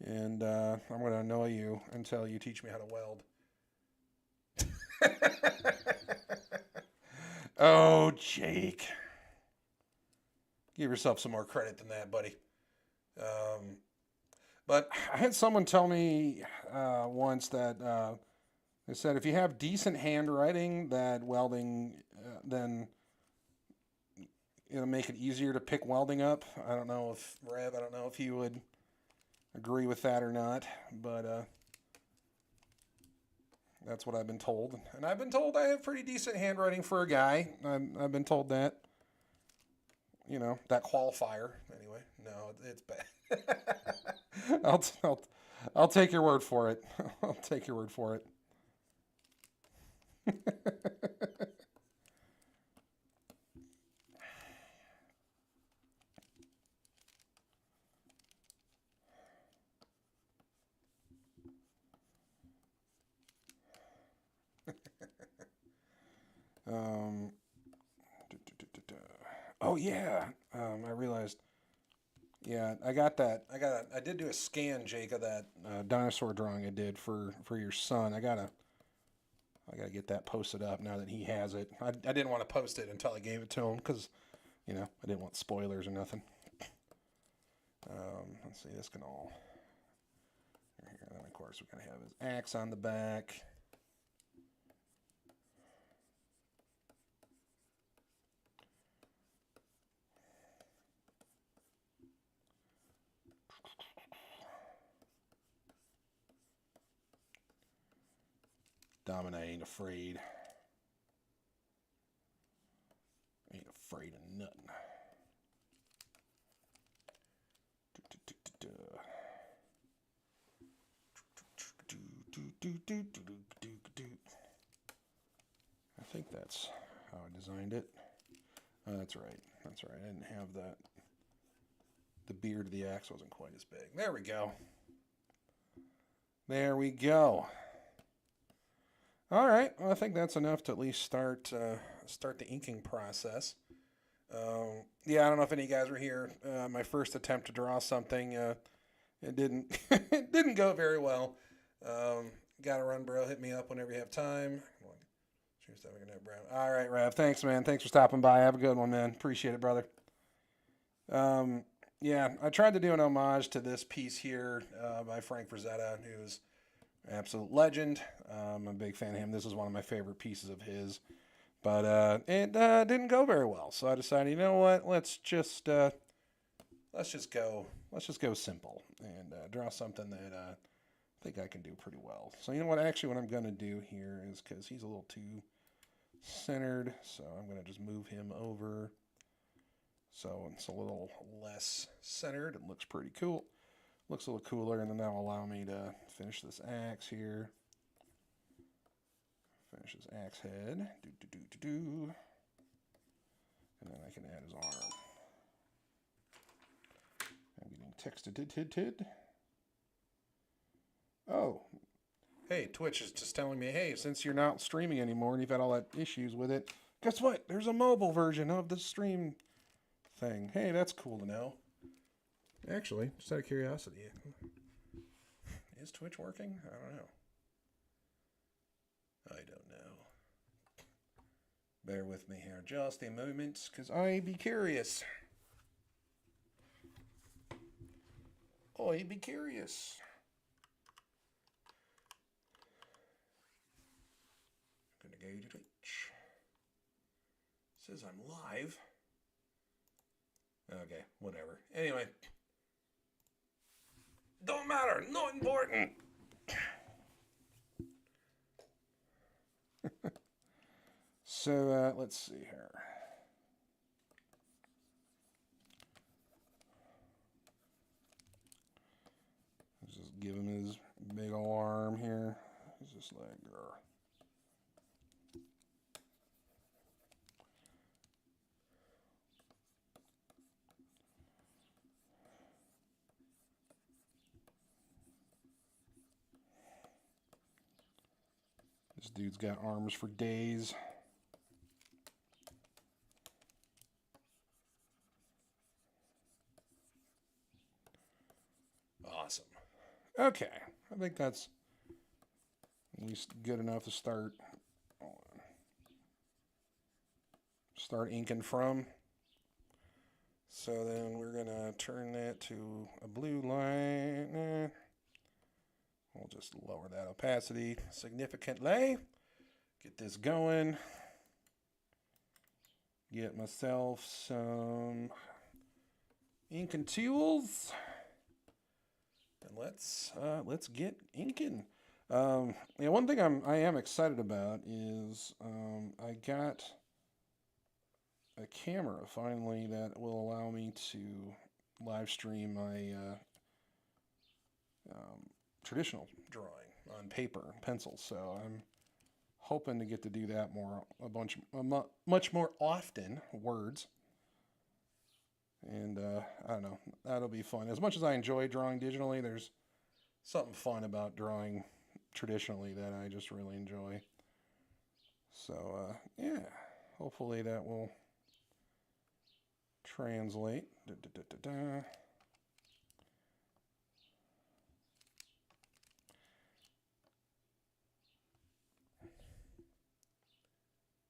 And I'm going to annoy you until you teach me how to weld. Oh, Jake. Give yourself some more credit than that, buddy. But I had someone tell me once that they said if you have decent handwriting, that welding, then it'll make it easier to pick welding up. I don't know if, Rev, I don't know if you would agree with that or not, but that's what I've been told. And I've been told I have pretty decent handwriting for a guy. I've been told that. You know, that qualifier. Anyway, no, it's bad. I'll take your word for it. I'll take your word for it. um, oh yeah, I realized. Yeah, I got that. I did do a scan, Jake, of that dinosaur drawing I did for your son. I gotta get that posted up now that he has it. I didn't want to post it until I gave it to him because, you know, I didn't want spoilers or nothing. Let's see, this can all. Here, and then of course we're gonna have his axe on the back. Dominai ain't afraid. Ain't afraid of nothing. I think that's how I designed it. Oh, that's right. That's right. I didn't have that. The beard of the axe wasn't quite as big. There we go. There we go. All right. Well, I think that's enough to at least start the inking process. Yeah, I don't know if any of you guys were here. My first attempt to draw something, it didn't it didn't go very well. Got to run, bro. Hit me up whenever you have time. Cheers, bro. All right, Rav. Thanks, man. Thanks for stopping by. Have a good one, man. Appreciate it, brother. Yeah, I tried to do an homage to this piece here by Frank Frazetta, who's an absolute legend. I'm a big fan of him. This is one of my favorite pieces of his. But it didn't go very well, so I decided, you know what? Let's just go simple and draw something that I think I can do pretty well. So you know what? Actually, what I'm gonna do here is, because he's a little too centered, so I'm gonna just move him over so it's a little less centered. It looks pretty cool. Looks a little cooler, and then that'll allow me to finish this axe here. Finish his axe head. And then I can add his arm. I'm getting texted. Oh. Hey, Twitch is just telling me, hey, since you're not streaming anymore and you've had all that issues with it, guess what? There's a mobile version of the stream thing. Hey, that's cool to know. Actually, just out of curiosity, is Twitch working? I don't know. I don't know. Bear with me here just a moment, because I be curious. I be curious. I'm gonna go to Twitch. It says I'm live. Okay, whatever. Anyway. Don't matter, not important. So, let's see here. Let's just give him his big ol' arm here. Let's Just like, this dude's got arms for days. Awesome. Okay, I think that's at least good enough to start inking from. So then we're gonna turn that to a blue line. We'll just lower that opacity significantly. Get this going. Get myself some ink and tools. And let's get inking. One thing I am excited about is I got a camera finally that will allow me to live stream my traditional drawing on paper and pencil. So I'm hoping to get to do that much more often. Words. And I don't know, that'll be fun. As much as I enjoy drawing digitally, there's something fun about drawing traditionally that I just really enjoy. So yeah, hopefully that will translate.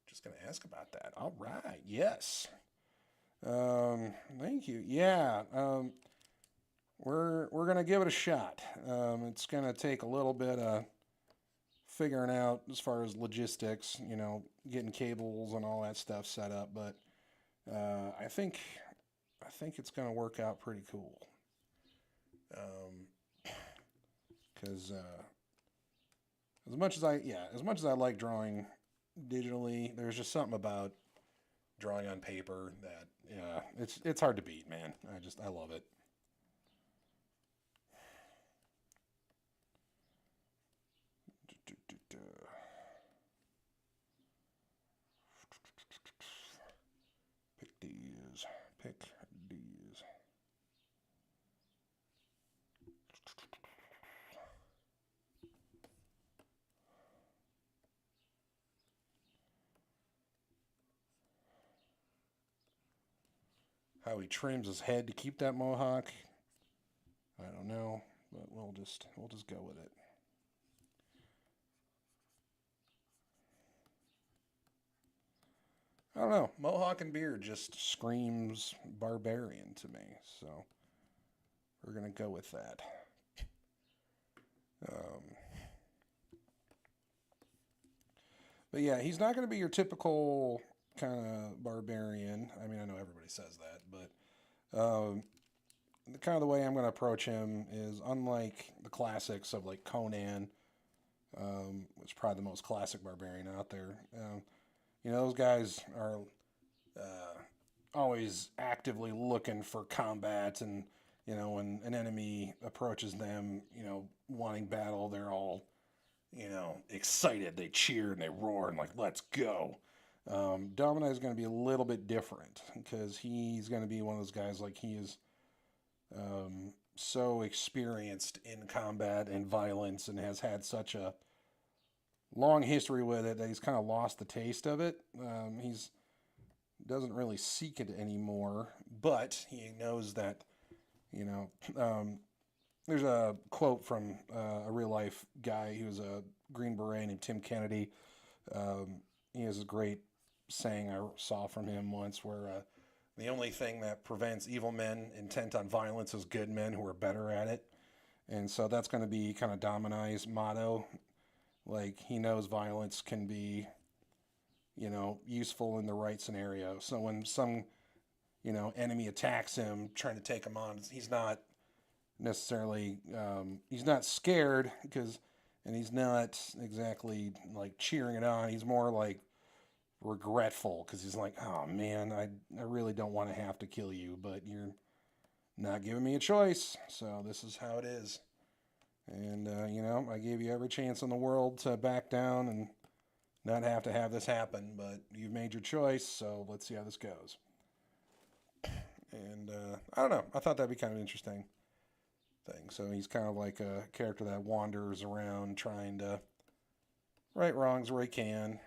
Just gonna ask about that. All right, yes. Thank you. Yeah, we're gonna give it a shot. It's gonna take a little bit of figuring out as far as logistics, getting cables and all that stuff set up, but I think it's gonna work out pretty cool. Because as much as I like drawing digitally, there's just something about drawing on paper that it's hard to beat, man. I love it. Pick these. How he trims his head to keep that mohawk, I don't know, but we'll just go with it. I don't know. Mohawk and beard just screams barbarian to me, so we're gonna go with that. But yeah, he's not gonna be your typical kind of barbarian. I mean, I know everybody says that, but the kind of the way I'm going to approach him is unlike the classics of like Conan, which is probably the most classic barbarian out there. Those guys are always actively looking for combat, and when an enemy approaches them, wanting battle, they're all excited. They cheer and they roar and like, let's go. Dominai is going to be a little bit different because he's going to be one of those guys like he is so experienced in combat and violence and has had such a long history with it that he's kind of lost the taste of it. He's doesn't really seek it anymore, but he knows that, there's a quote from a real life guy. He was a Green Beret named Tim Kennedy. He has a great saying I saw from him once where the only thing that prevents evil men intent on violence is good men who are better at it. And so that's going to be kind of Dominai's motto. Like, he knows violence can be, useful in the right scenario. So when some, enemy attacks him, trying to take him on, he's not necessarily, he's not scared and he's not exactly like cheering it on. He's more like regretful because he's like, oh man, I really don't want to have to kill you, but you're not giving me a choice, so this is how it is. And, you know, I gave you every chance in the world to back down and not have to have this happen, but you've made your choice, so let's see how this goes. And I don't know. I thought that'd be kind of interesting thing. So he's kind of like a character that wanders around trying to right wrongs where he can.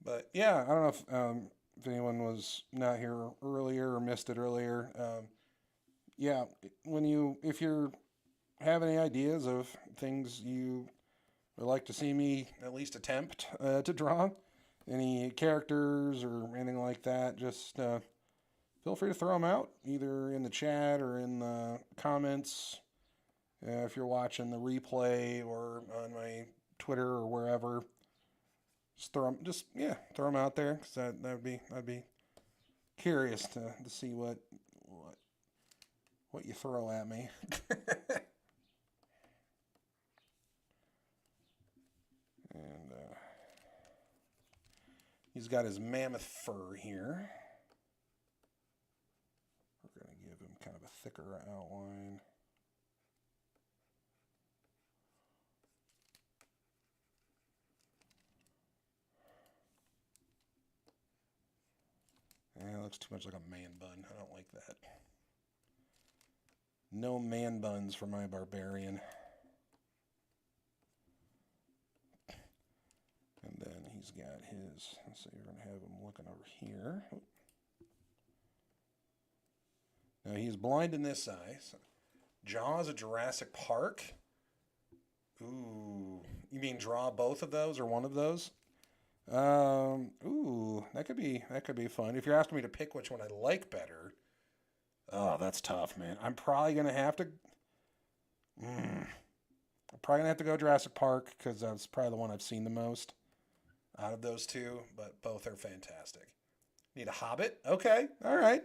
But yeah, I don't know if anyone was not here earlier or missed it earlier. Yeah, if you're have any ideas of things you would like to see me at least attempt to draw, any characters or anything like that, just feel free to throw them out either in the chat or in the comments. If you're watching the replay or on my Twitter or wherever, throw them out there because I'd be curious to see what you throw at me. And he's got his mammoth fur here. We're going to give him kind of a thicker outline. Yeah, it looks too much like a man bun. I don't like that. No man buns for my barbarian. And then he's got his, let's see, we're going to have him looking over here. Now he's blind in this eye. So Jaws of Jurassic Park. Ooh, you mean draw both of those or one of those? Ooh, that could be fun. If you're asking me to pick which one I like better, oh, that's tough, man. I'm probably gonna have to. I'm probably gonna have to go Jurassic Park because that's probably the one I've seen the most out of those two. But both are fantastic. Need a Hobbit? Okay, all right.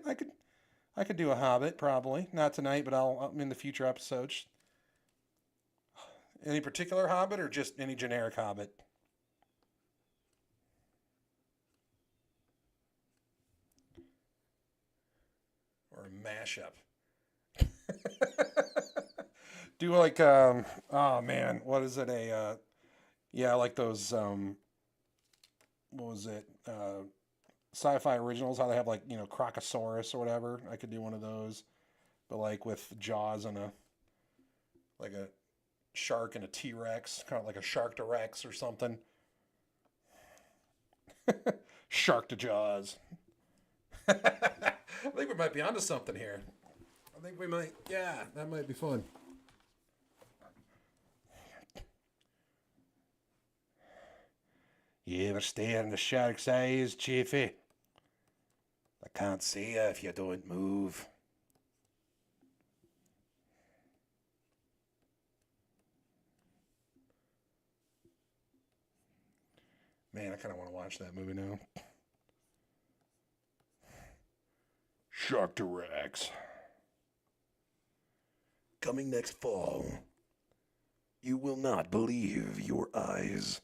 I could do a Hobbit probably. Not tonight, but I'll in the future episodes. Any particular Hobbit or just any generic Hobbit? Or a mashup. Do like oh man, what is it? Yeah, like those what was it? Sci-fi originals, how they have like, you know, Crocosaurus or whatever. I could do one of those. But like with Jaws and a shark and a T-Rex, kind of like a Shark to Rex or something. Shark to Jaws. I think we might be onto something here. I think we might, yeah, that might be fun. You ever stare in the shark's eyes, Chiefy? I can't see you if you don't move. Man, I kind of want to watch that movie now. Shark to Rex. Coming next fall. You will not believe your eyes.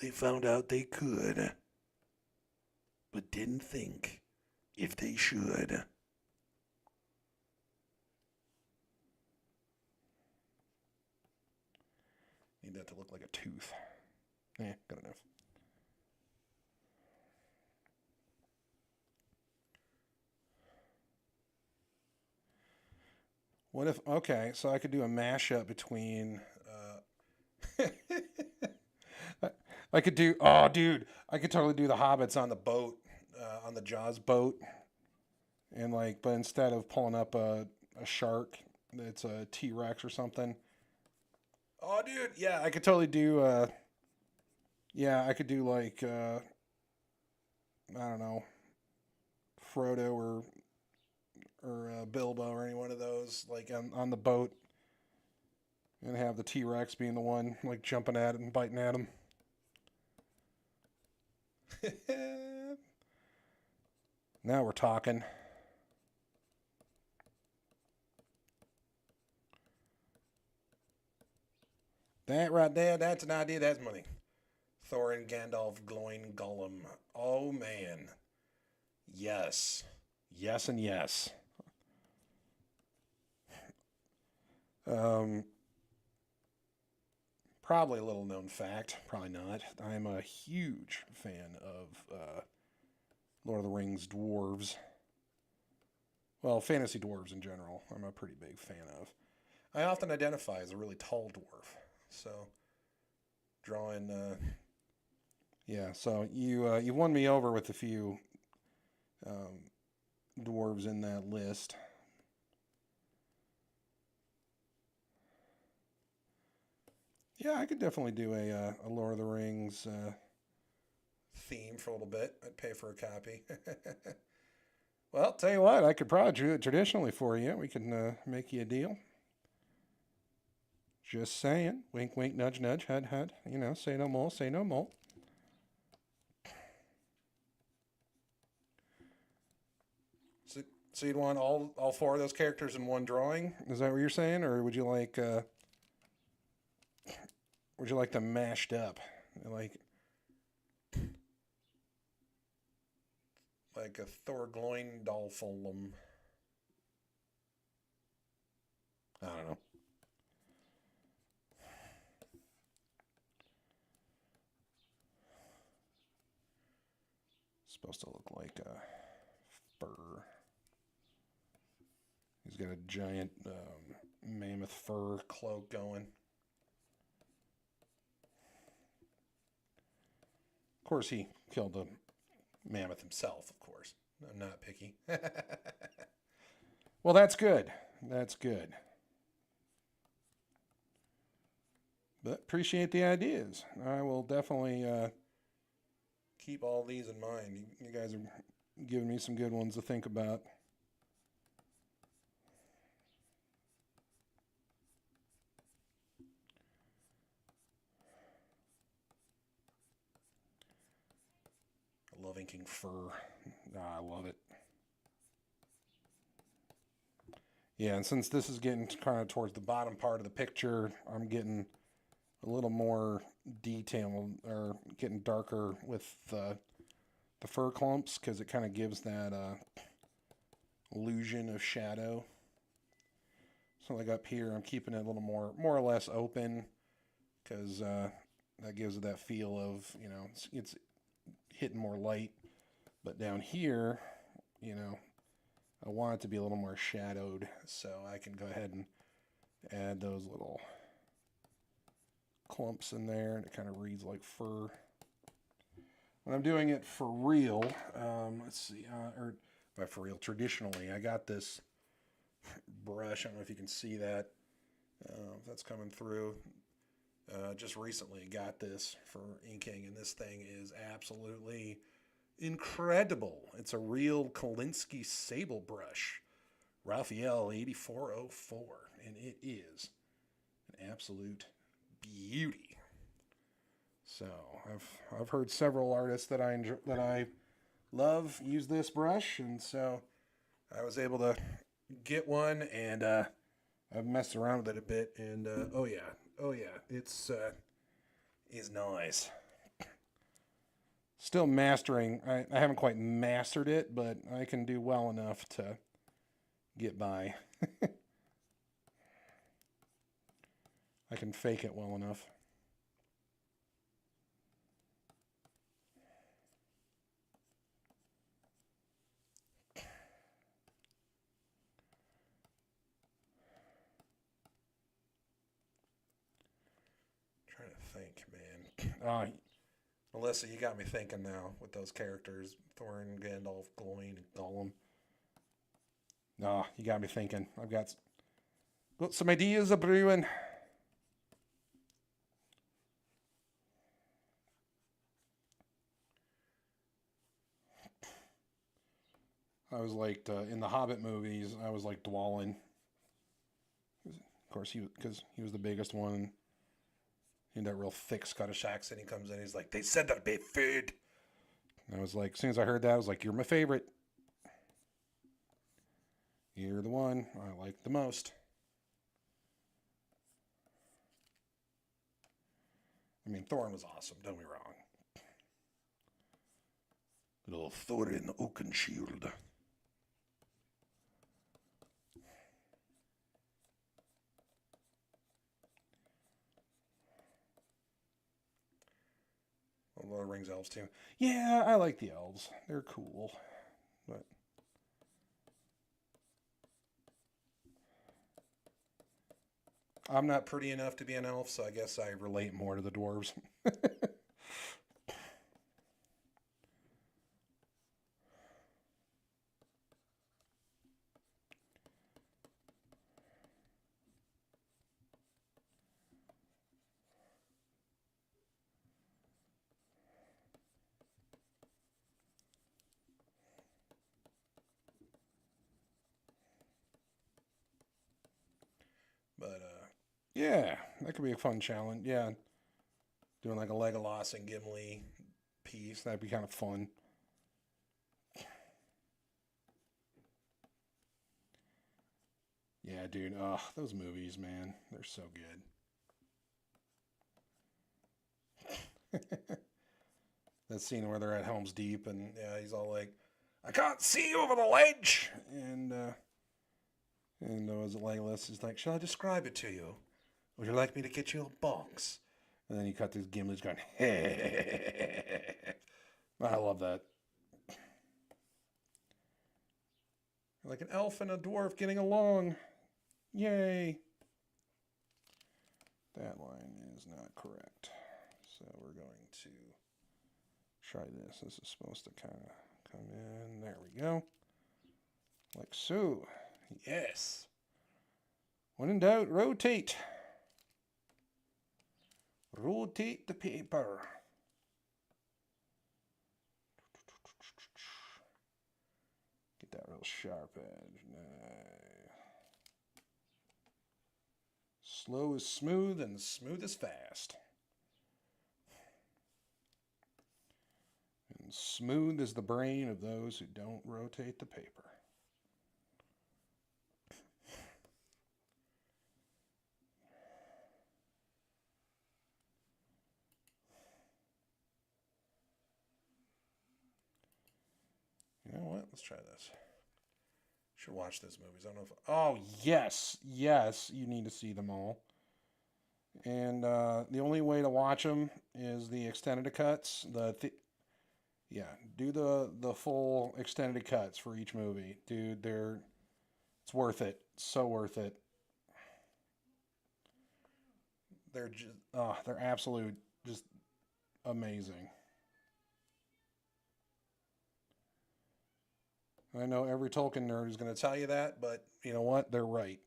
They found out they could, but didn't think if they should. Need that to look like a tooth. Yeah, good enough. What if, okay, so I could do a mashup between, I could do, oh, dude, I could totally do the Hobbits on the boat, on the Jaws boat. And like, but instead of pulling up a shark, it's a T-Rex or something. Oh, dude, yeah, I could totally do, yeah, I could do like, I don't know, Frodo or Bilbo or any one of those, like on the boat, and have the T-Rex being the one like jumping at it and biting at him. Now we're talking. That right there, that's an idea. That's money. Thorin, Gandalf, glowing Gollum. Oh, man. Yes. Yes and yes. Probably a little known fact. Probably not. I'm a huge fan of Lord of the Rings dwarves. Well, fantasy dwarves in general. I'm a pretty big fan of. I often identify as a really tall dwarf. So, drawing... yeah, so you won me over with a few dwarves in that list. Yeah, I could definitely do a Lord of the Rings theme for a little bit. I'd pay for a copy. Well, tell you what, I could probably do it traditionally for you. We can make you a deal. Just saying. Wink, wink, nudge, nudge, head, head. You know, say no more, say no more. So you'd want all four of those characters in one drawing? Is that what you're saying, or would you like them mashed up, like a Thor Gloindolfulum? I don't know. It's supposed to look like a fur. He's got a giant mammoth fur cloak going. Of course, he killed the mammoth himself, of course. I'm not picky. Well, that's good. That's good. But appreciate the ideas. I will definitely keep all these in mind. You guys are giving me some good ones to think about. I love inking fur. I love it. Yeah, and since this is getting kind of towards the bottom part of the picture, I'm getting a little more detail, or getting darker with the fur clumps, because it kind of gives that illusion of shadow. So like up here, I'm keeping it a little more or less open, because that gives it that feel of, you know, it's hitting more light. But down here, you know, I want it to be a little more shadowed, so I can go ahead and add those little clumps in there, and it kind of reads like fur. When I'm doing it for real, let's see, or by for real, traditionally, I got this brush. I don't know if you can see that. If that's coming through. Just recently got this for inking, and this thing is absolutely incredible. It's a real Kolinsky sable brush, Raphael 8404, and it is an absolute beauty. So I've heard several artists that I love use this brush, and so I was able to get one, and I've messed around with it a bit, and oh yeah, it's nice. Still mastering. I haven't quite mastered it, but I can do well enough to get by. I can fake it well enough. Trying to think, man. Melissa, you got me thinking now with those characters. Thorin, Gandalf, Gloin, Gollum. You got me thinking. I've got some ideas of brewing. I was like, in the Hobbit movies, I was like Dwalin. Of course, because he was the biggest one. He had that real thick Scottish accent. He comes in, he's like, they said that'd be food. And I was like, as soon as I heard that, I was like, you're my favorite. You're the one I like the most. I mean, Thorin was awesome, don't get me wrong. Little Thorin Oakenshield. Lord of the Rings elves too. Yeah, I like the elves. They're cool. But I'm not pretty enough to be an elf, so I guess I relate more to the dwarves. But yeah, that could be a fun challenge. Yeah, doing like a Legolas and Gimli piece, that'd be kind of fun. Yeah, dude. Ugh, those movies, man, they're so good. That scene where they're at Helm's Deep, and yeah, he's all like, "I can't see over the ledge," and was it Legolas is like, "Shall I describe it to you? Would you like me to get you a box?" And then you cut this Gimli's going, "Hey." I love that. Like an elf and a dwarf getting along. Yay. That line is not correct. So we're going to try this. This is supposed to kind of come in. There we go. Like so. Yes. When in doubt, rotate. Rotate the paper. Get that real sharp edge. Nice. Slow is smooth and smooth is fast. And smooth is the brain of those who don't rotate the paper. You know what? Let's try this. Should watch those movies. I don't know if. Oh yes, yes, you need to see them all. And the only way to watch them is the extended cuts. Yeah, do the full extended cuts for each movie, dude. It's worth it. So worth it. They're just they're absolute just amazing. I know every Tolkien nerd is going to tell you that, but you know what? They're right.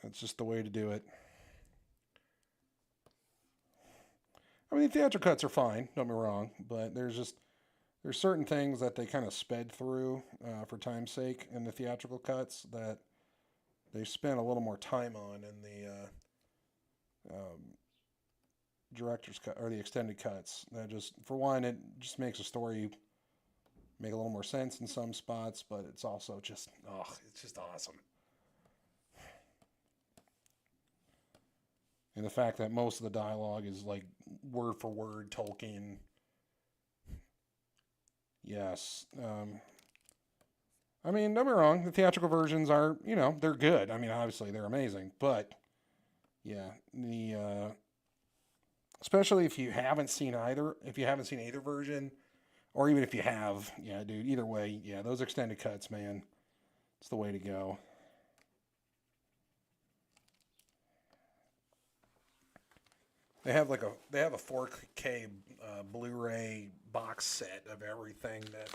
That's just the way to do it. I mean, theatrical cuts are fine. Don't get me wrong, but there's certain things that they kind of sped through for time's sake in the theatrical cuts that they spent a little more time on in the director's cut or the extended cuts. That just, for one, it just makes a story make a little more sense in some spots, but it's also just it's just awesome. And the fact that most of the dialogue is like word for word Tolkien. Yes. I mean, don't be wrong. The theatrical versions are, they're good. I mean, obviously they're amazing, but yeah, especially if you haven't seen either version, or even if you have, yeah, dude. Either way, yeah, those extended cuts, man, it's the way to go. They have a 4K Blu-ray box set of everything that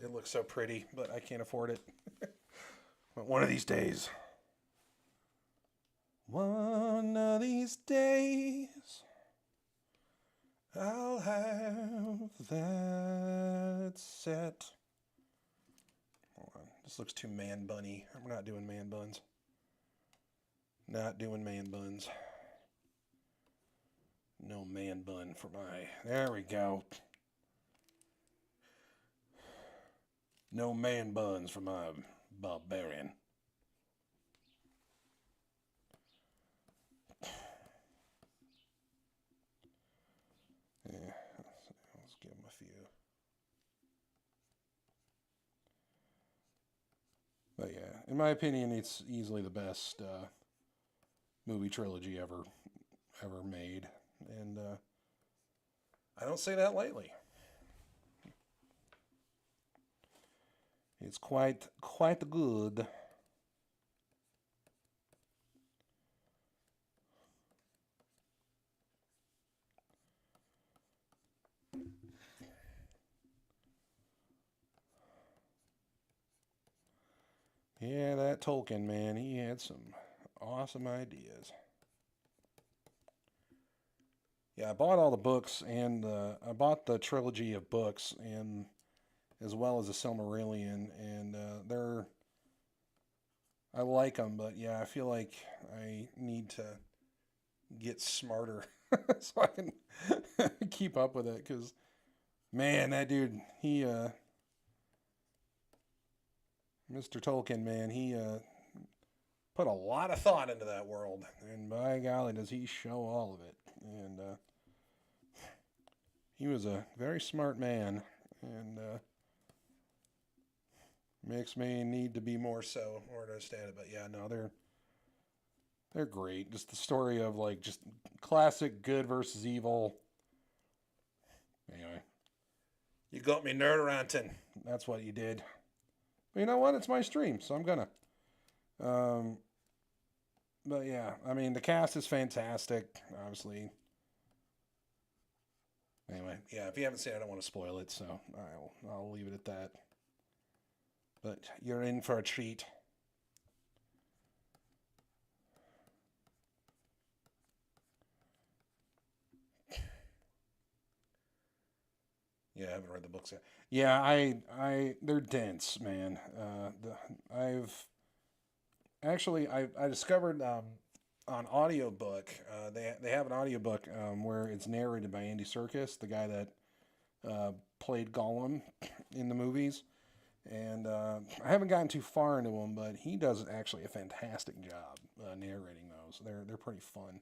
it looks so pretty, but I can't afford it. But one of these days. One of these days, I'll have that set. Hold on. This looks too man bunny. I'm not doing man buns. Not doing man buns. No man bun for my. There we go. No man buns for my barbarian. Yeah, let's give him a few. But yeah, in my opinion, it's easily the best movie trilogy ever made, and I don't say that lightly. It's quite good. Yeah, that Tolkien man, he had some awesome ideas. Yeah, I bought all the books, and I bought the trilogy of books, and as well as the Silmarillion, and I like them, but yeah, I feel like I need to get smarter so I can keep up with it. Because man, that dude, he Mr. Tolkien, man, he put a lot of thought into that world, and by golly, does he show all of it. And he was a very smart man, and makes me need to be more so in order to understand it. But yeah, no, they're great. Just the story of like just classic good versus evil. Anyway, you got me nerd ranting. That's what you did. But you know what? It's my stream, so I'm gonna. Um, but yeah, I mean the cast is fantastic. Obviously. Anyway, yeah. If you haven't seen it, I don't want to spoil it, so I'll leave it at that. But you're in for a treat. Yeah, I haven't read the books yet. Yeah, they're dense, man. I discovered on audiobook. They have an audiobook where it's narrated by Andy Serkis, the guy that played Gollum in the movies. And I haven't gotten too far into them, but he does actually a fantastic job narrating those. They're pretty fun.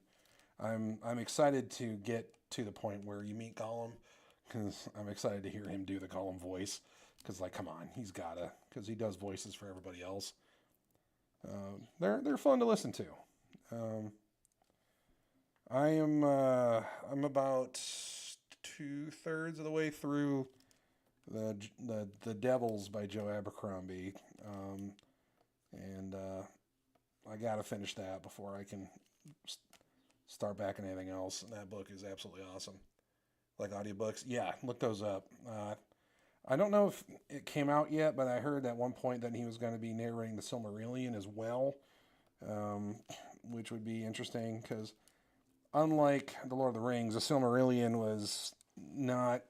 I'm excited to get to the point where you meet Gollum because I'm excited to hear him do the Gollum voice. Because like, come on, he's gotta because he does voices for everybody else. They're fun to listen to. Um, I'm about 2/3 of the way through the Devils by Joe Abercrombie, and I gotta finish that before I can start back on anything else. And that book is absolutely awesome. Like audiobooks, yeah, look those up. I don't know if it came out yet, but I heard at one point that he was going to be narrating the Silmarillion as well, um, which would be interesting because unlike the Lord of the Rings, the Silmarillion was not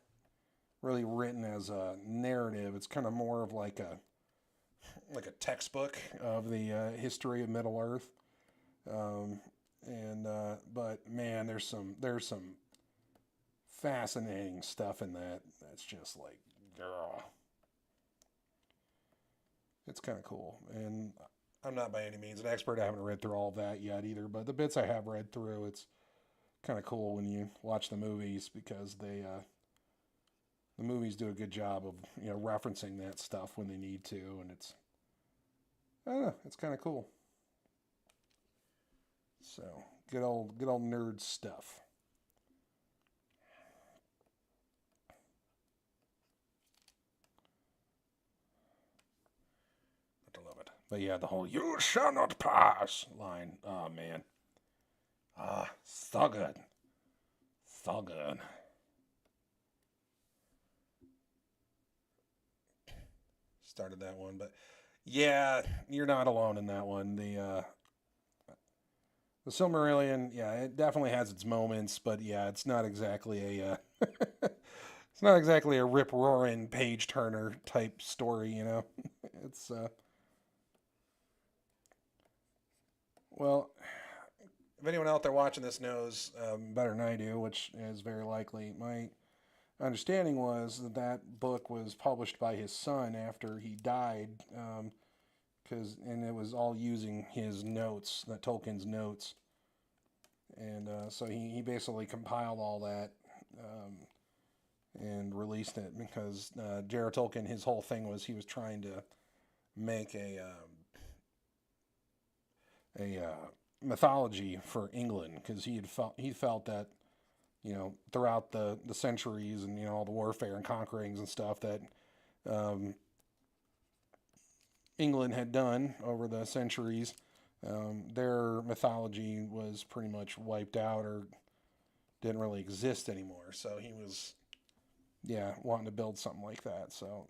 really written as a narrative. It's kind of more of like a textbook of the history of Middle Earth. Um, and but man, there's some fascinating stuff in that. That's just like, girl, it's kind of cool. And I'm not by any means an expert. I haven't read through all of that yet either. But the bits I have read through, it's kind of cool when you watch the movies because the movies do a good job of referencing that stuff when they need to, and it's I don't know, it's kind of cool. So good old nerd stuff. I love it. But yeah, the whole "you shall not pass" line. Oh man, so good, so good. Started that one, but yeah, you're not alone in that one. The Silmarillion, yeah, it definitely has its moments, but yeah, it's not exactly a it's not exactly a rip roaring page turner type story, you know. It's well, if anyone out there watching this knows better than I do, which is very likely, understanding was that that book was published by his son after he died, and it was all using his notes, that Tolkien's notes, and so he basically compiled all that and released it because J.R. Tolkien, his whole thing was he was trying to make a mythology for England because he felt that throughout the centuries and all the warfare and conquerings and stuff that um, England had done over the centuries, their mythology was pretty much wiped out or didn't really exist anymore. So he was, yeah, wanting to build something like that. So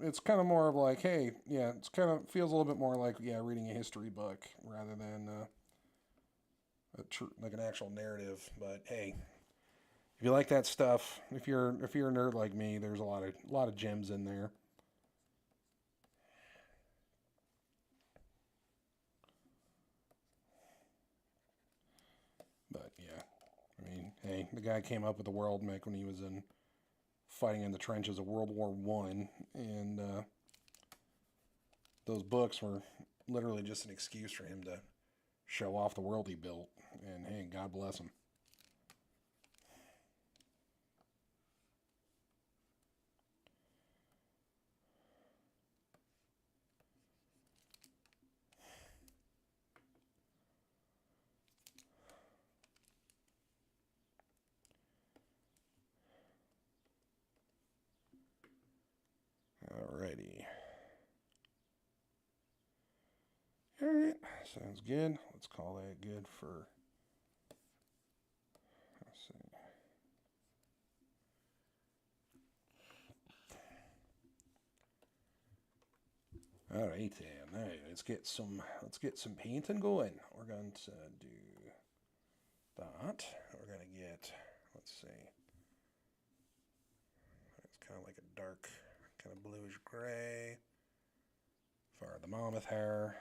it's kind of more of like, hey, yeah, it's kind of feels a little bit more like, yeah, reading a history book rather than like an actual narrative. But hey, if you like that stuff, if you're a nerd like me, there's a lot of gems in there. But yeah, I mean, hey, the guy came up with the world mech when he was in fighting in the trenches of World War I, and those books were literally just an excuse for him to show off the world he built. And hey, God bless him. Alrighty. Alright, sounds good. Let's call that good for. Let's see. Alright then. Now let's get some painting going. We're going to do that. We're gonna get, let's see. It's kind of like a dark, kind of bluish gray for the mammoth hair.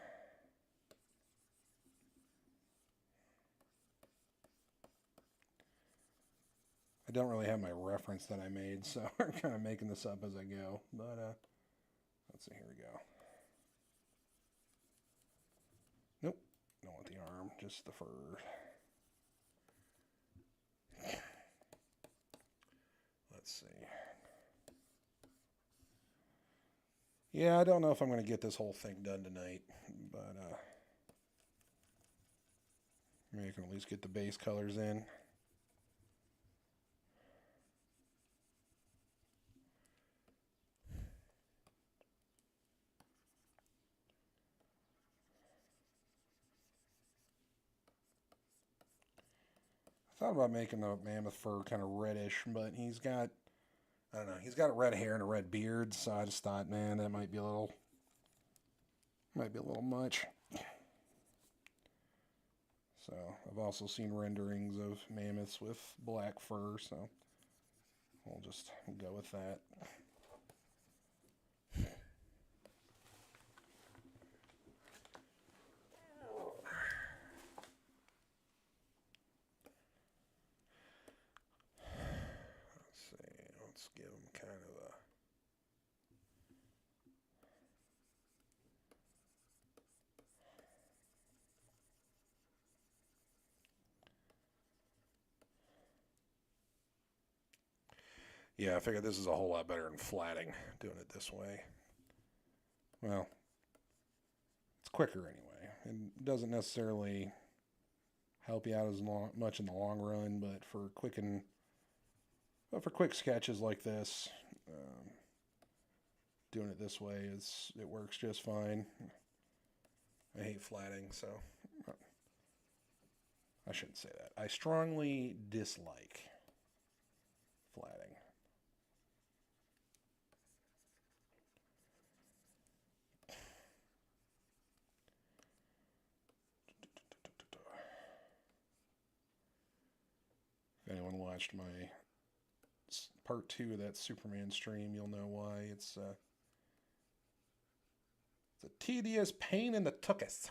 I don't really have my reference that I made, so I'm kind of making this up as I go. But let's see, here we go. Nope, don't want the arm, just the fur. Let's see. Yeah, I don't know if I'm going to get this whole thing done tonight, but maybe I can at least get the base colors in. I thought about making the mammoth fur kind of reddish, but I don't know, he's got red hair and a red beard, so I just thought, man, that might be a little much. So I've also seen renderings of mammoths with black fur, so we'll just go with that. Let's see, let's give him kind of a. Yeah, I figured this is a whole lot better than flatting, doing it this way. Well, it's quicker anyway. It doesn't necessarily help you out much in the long run, but for quick sketches like this, doing it this way it works just fine. I hate flatting, so I shouldn't say that. I strongly dislike flatting. If anyone watched my part 2 of that Superman stream, you'll know why. It's a tedious pain in the tuchus,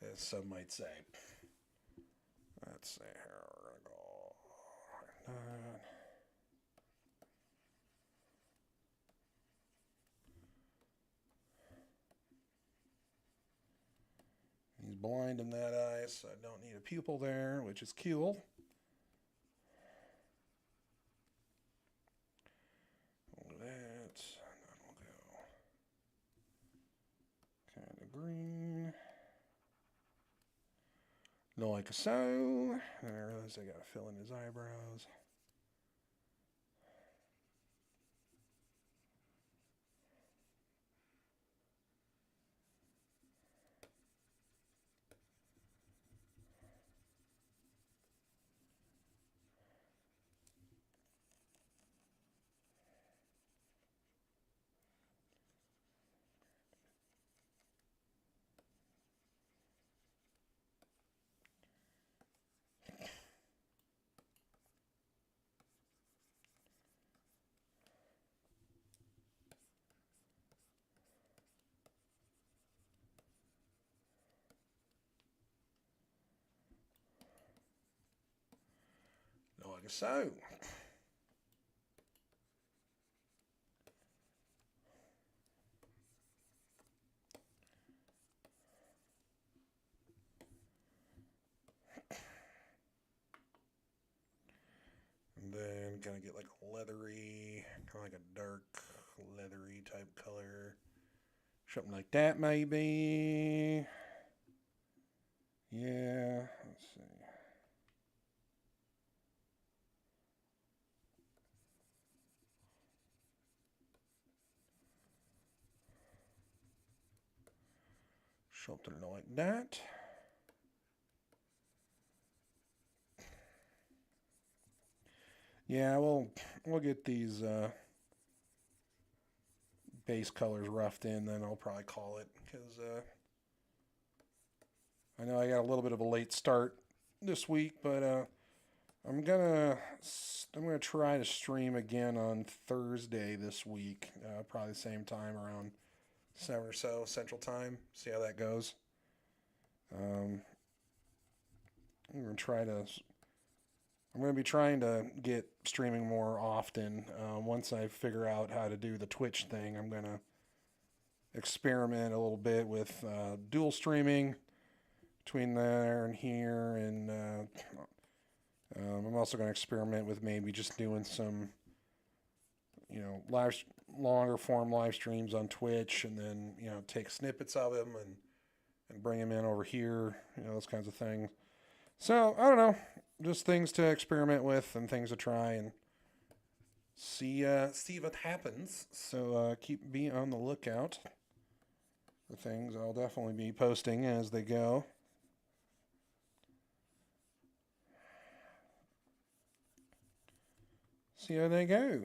as some might say. Let's see here. He's blind in that eye, so I don't need a pupil there, which is cool. That, that'll go kind of green. No, like so. And I realized I gotta fill in his eyebrows. Like so. And then kind of get like a leathery, kind of like a dark leathery type color. Something like that maybe. Yeah, let's see. Something like that. Yeah, we'll get these base colors roughed in, then I'll probably call it, because I know I got a little bit of a late start this week, but I'm gonna try to stream again on Thursday this week, probably the same time, around 7 or so Central Time. See how that goes. I'm gonna be trying to get streaming more often. Once I figure out how to do the Twitch thing, I'm gonna experiment a little bit with dual streaming between there and here, and I'm also gonna experiment with maybe just doing some, longer form live streams on Twitch, and then take snippets of them and bring them in over here, those kinds of things. So I don't know, just things to experiment with and things to try and see what happens. So be on the lookout for things. I'll definitely be posting as they go. See how they go.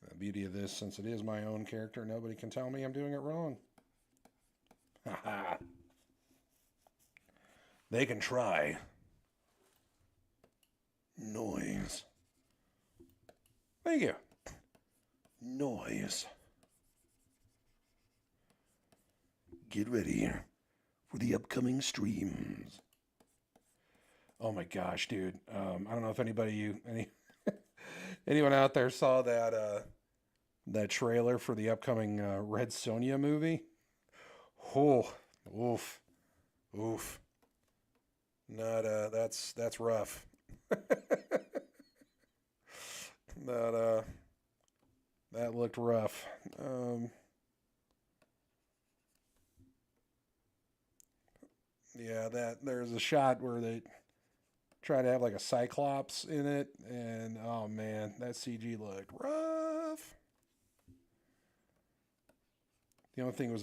The beauty of this, since it is my own character, nobody can tell me I'm doing it wrong. Haha. They can try. Noise. Thank you. Noise. Get ready for the upcoming streams. Oh my gosh, dude. I don't know if anyone out there saw that trailer for the upcoming Red Sonja movie. Oh, oof, oof. Not that's rough. That looked rough. Yeah, there's a shot where they try to have like a Cyclops in it, and oh man, that CG looked rough. The only thing that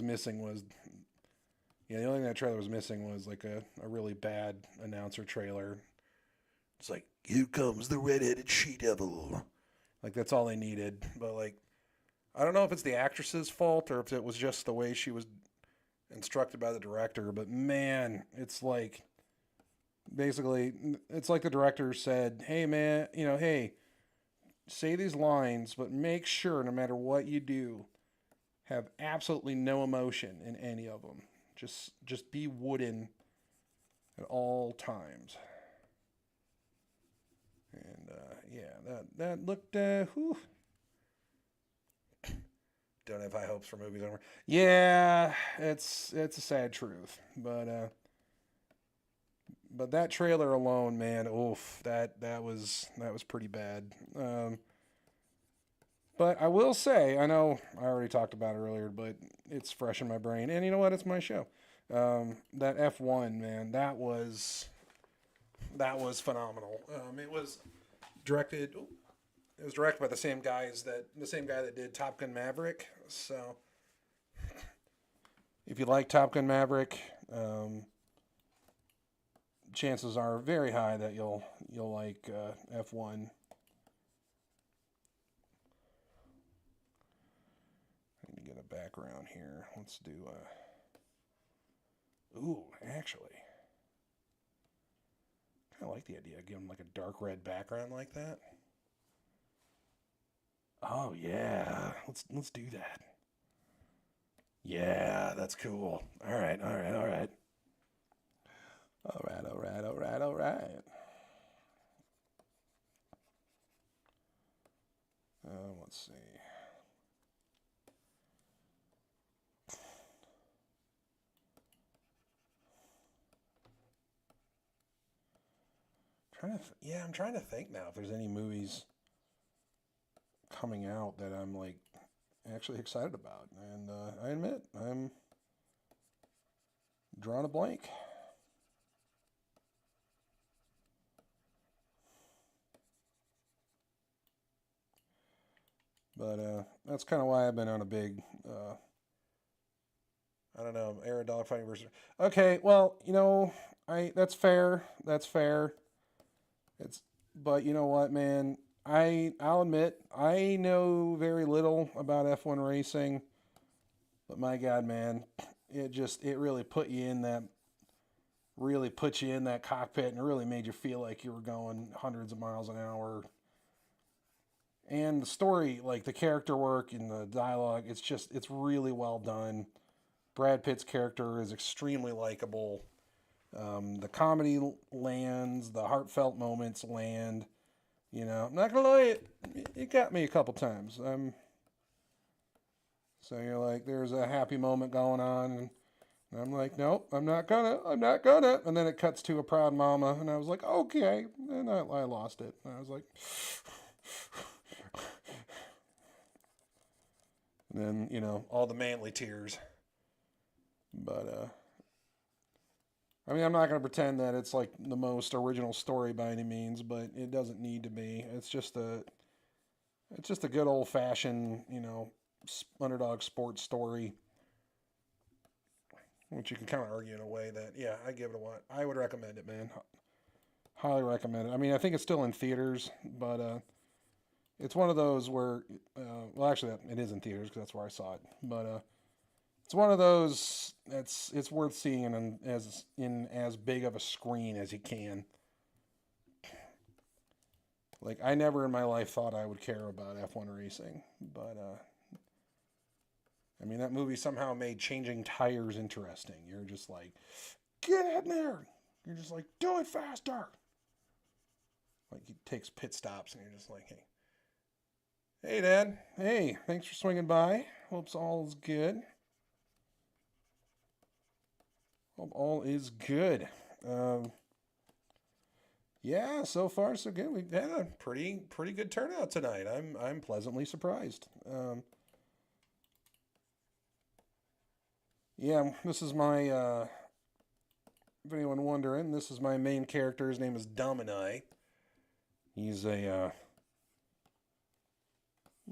trailer was missing was like a really bad announcer trailer. It's like, here comes the red-headed she-devil. Like, that's all they needed. But like, I don't know if it's the actress's fault or if it was just the way she was instructed by the director, but man, it's like basically it's like the director said, "Hey man, hey, say these lines, but make sure no matter what you do, have absolutely no emotion in any of them. Just be wooden at all times." And yeah, that looked. Whew. Don't have high hopes for movies anymore. Yeah, it's a sad truth, but that trailer alone, man, oof, that was pretty bad. But I will say, I know I already talked about it earlier, but it's fresh in my brain, and you know what? It's my show. That F1, man, that was phenomenal. Directed. It was directed by the same guy that did Top Gun Maverick. So if you like Top Gun Maverick, chances are very high that you'll like F1. I need to get a background here. Let's do. Ooh, actually, kind of like the idea of giving like a dark red background like that. Oh yeah, let's do that. Yeah, that's cool. All right, all right, all right. All right, all right, all right, all right. Let's see. Yeah, I'm trying to think now if there's any movies coming out that I'm like actually excited about, and I admit I'm drawing a blank. But that's kind of why I've been on a big, I don't know, air dogfighting versus. Okay, well, I that's fair. That's fair. It's, but you know what, man? I'll admit I know very little about F1 racing, but my God, man, it really put you in that cockpit and really made you feel like you were going hundreds of miles an hour. And the story, like the character work and the dialogue, it's really well done. Brad Pitt's character is extremely likable. The comedy lands, the heartfelt moments land. I'm not gonna lie, it got me a couple times. So you're like, there's a happy moment going on, and I'm like, nope, I'm not gonna. And then it cuts to a proud mama, and I was like, okay, and I lost it. And I was like, and then all the manly tears. But I mean, I'm not gonna pretend that it's like the most original story by any means, but it doesn't need to be. It's just a good old fashioned, underdog sports story, which you can kind of argue in a way that, yeah, I give it a what. I would recommend it, man. Highly recommend it. I mean, I think it's still in theaters, but it's one of those where, well, actually, it is in theaters because that's where I saw it. But it's one of those that's it's worth seeing in as big of a screen as you can. Like I never in my life thought I would care about F1 racing, but I mean that movie somehow made changing tires interesting. You're just like, get in there. You're just like, do it faster. Like he takes pit stops, and you're just like, hey, Dad. Hey, thanks for swinging by. Hopes all is good. Hope all is good. Um, yeah, so far so good. We've had a pretty good turnout tonight. I'm pleasantly surprised. Yeah, this is my. If anyone wondering, this is my main character. His name is Dominai. He's a uh,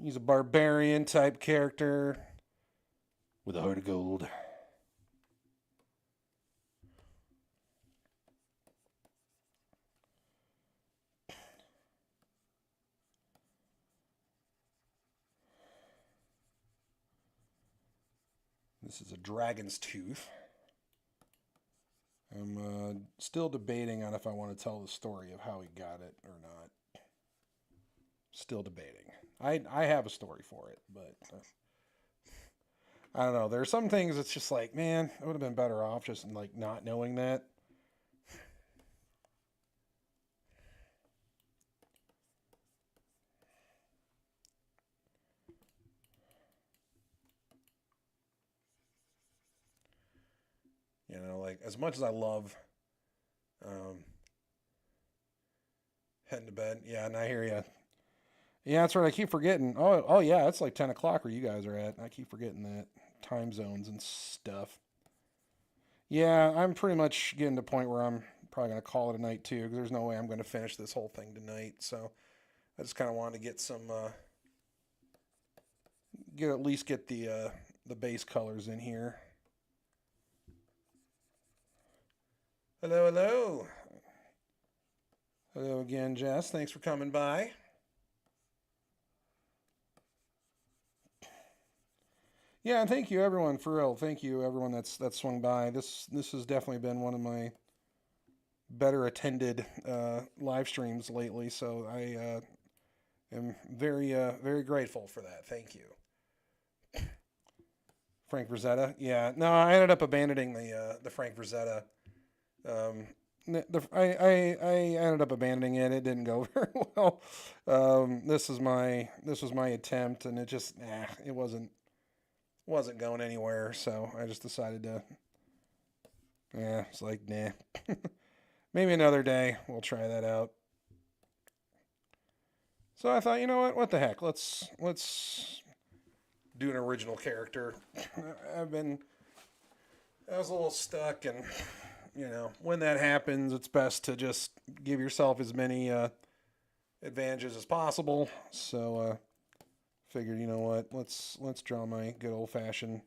he's a barbarian type character with a heart of gold. This is a dragon's tooth. I'm still debating on if I want to tell the story of how he got it or not. Still debating. I have a story for it, but I don't know. There are some things it's just like, man, I would have been better off just like not knowing that. You know, like as much as I love heading to bed. Yeah, and I hear you. Yeah, that's right. I keep forgetting. Oh yeah, it's like 10 o'clock where you guys are at. I keep forgetting that time zones and stuff. Yeah, I'm pretty much getting to the point where I'm probably gonna call it a night too, because there's no way I'm gonna finish this whole thing tonight. So I just kind of wanted to get some, at least get the base colors in here. Hello, hello. Hello again, Jess. Thanks for coming by. Yeah, and thank you everyone for real. Thank you everyone that's swung by. This has definitely been one of my better attended live streams lately. So I am very grateful for that. Thank you, Frank Rosetta. Yeah, no, I ended up abandoning the Frank Rosetta. Um, I ended up abandoning it. It didn't go very well. This was my attempt, and it just it wasn't going anywhere. So I just decided to it's like nah. Maybe another day we'll try that out. So I thought, you know what the heck? Let's do an original character. I was a little stuck, and when that happens, it's best to just give yourself as many advantages as possible. So figured, you know what? Let's draw my good old fashioned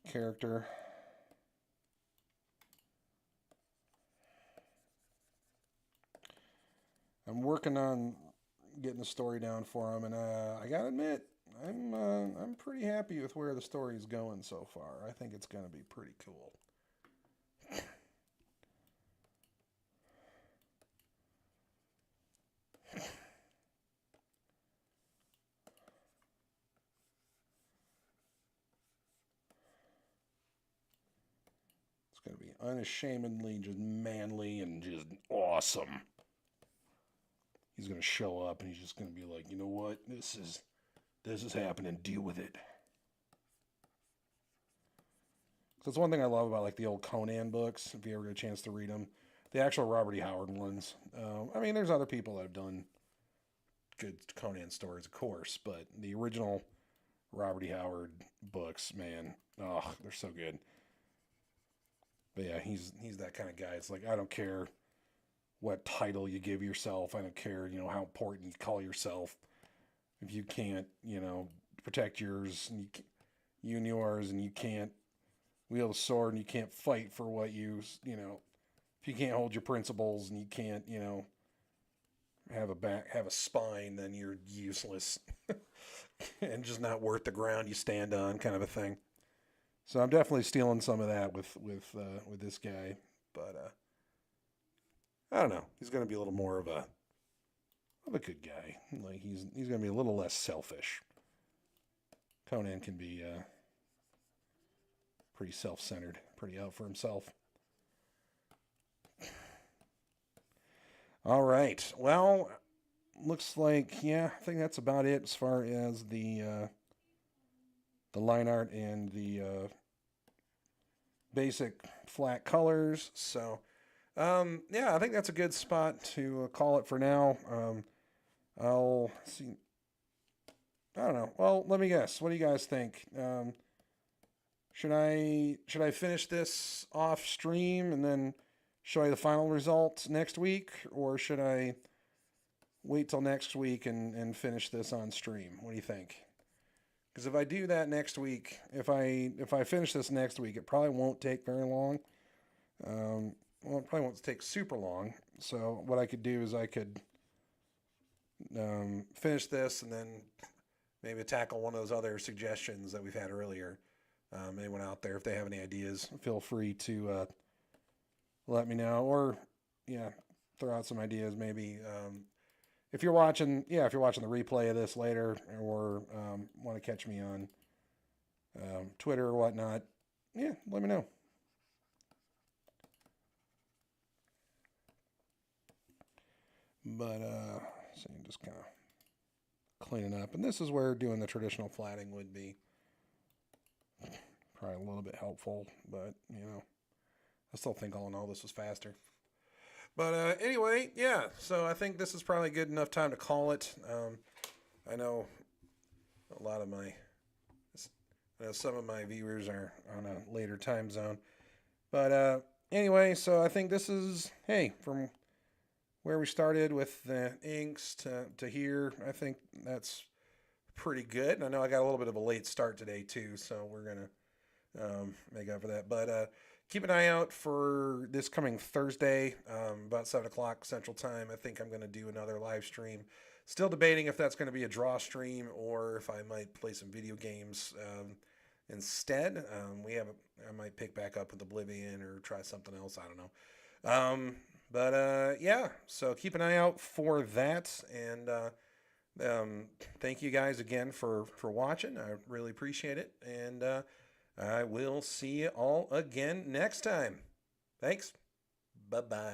character. I'm working on getting the story down for him, and I gotta admit, I'm pretty happy with where the story is going so far. I think it's gonna be pretty cool. It's gonna be unashamedly just manly and just awesome. He's gonna show up and he's just gonna be like, you know what, this is happening. Deal with it. So that's one thing I love about like the old Conan books. If you ever get a chance to read them, the actual Robert E. Howard ones. I mean, there's other people that have done good Conan stories, of course, but the original Robert E. Howard books, man, oh, they're so good. But yeah, he's that kind of guy. It's like I don't care what title you give yourself. I don't care, how important you call yourself. If you can't, protect yours and you and yours, and you can't wield a sword and you can't fight for what if you can't hold your principles and you can't, have a spine, then you're useless and just not worth the ground you stand on, kind of a thing. So I'm definitely stealing some of that with this guy, but I don't know. He's going to be a little more of a good guy. Like he's going to be a little less selfish. Conan can be pretty self-centered, pretty out for himself. All right. Well, looks like I think that's about it as far as the line art and the basic flat colors. So I think that's a good spot to call it for now. I'll see. I don't know. Well, let me guess. What do you guys think? Should I finish this off stream and then show you the final results next week, or should I wait till next week and finish this on stream? What do you think? Because if I do that next week, if I finish this next week, it probably won't take very long. Well, it probably won't take super long. So what I could do is I could finish this and then maybe tackle one of those other suggestions that we've had earlier Anyone out there, if they have any ideas, feel free to let me know, or yeah, throw out some ideas. Maybe if you're watching, if you're watching the replay of this later, or want to catch me on Twitter or whatnot, yeah, let me know. But so just kind of cleaning up, and this is where doing the traditional flatting would be probably a little bit helpful, but I still think all in all this was faster. But anyway, yeah, so I think this is probably good enough time to call it. I know a lot of some of my viewers are on a later time zone. But anyway, so I think this is, hey, from where we started with the inks to here, I think that's pretty good. And I know I got a little bit of a late start today too, so we're going to make up for that. But keep an eye out for this coming Thursday, about 7 o'clock Central Time. I think I'm going to do another live stream. Still debating if that's going to be a draw stream or if I might play some video games instead. I might pick back up with Oblivion or try something else. I don't know. But yeah, so keep an eye out for that. And thank you guys again for watching. I really appreciate it. And I will see you all again next time. Thanks. Bye-bye.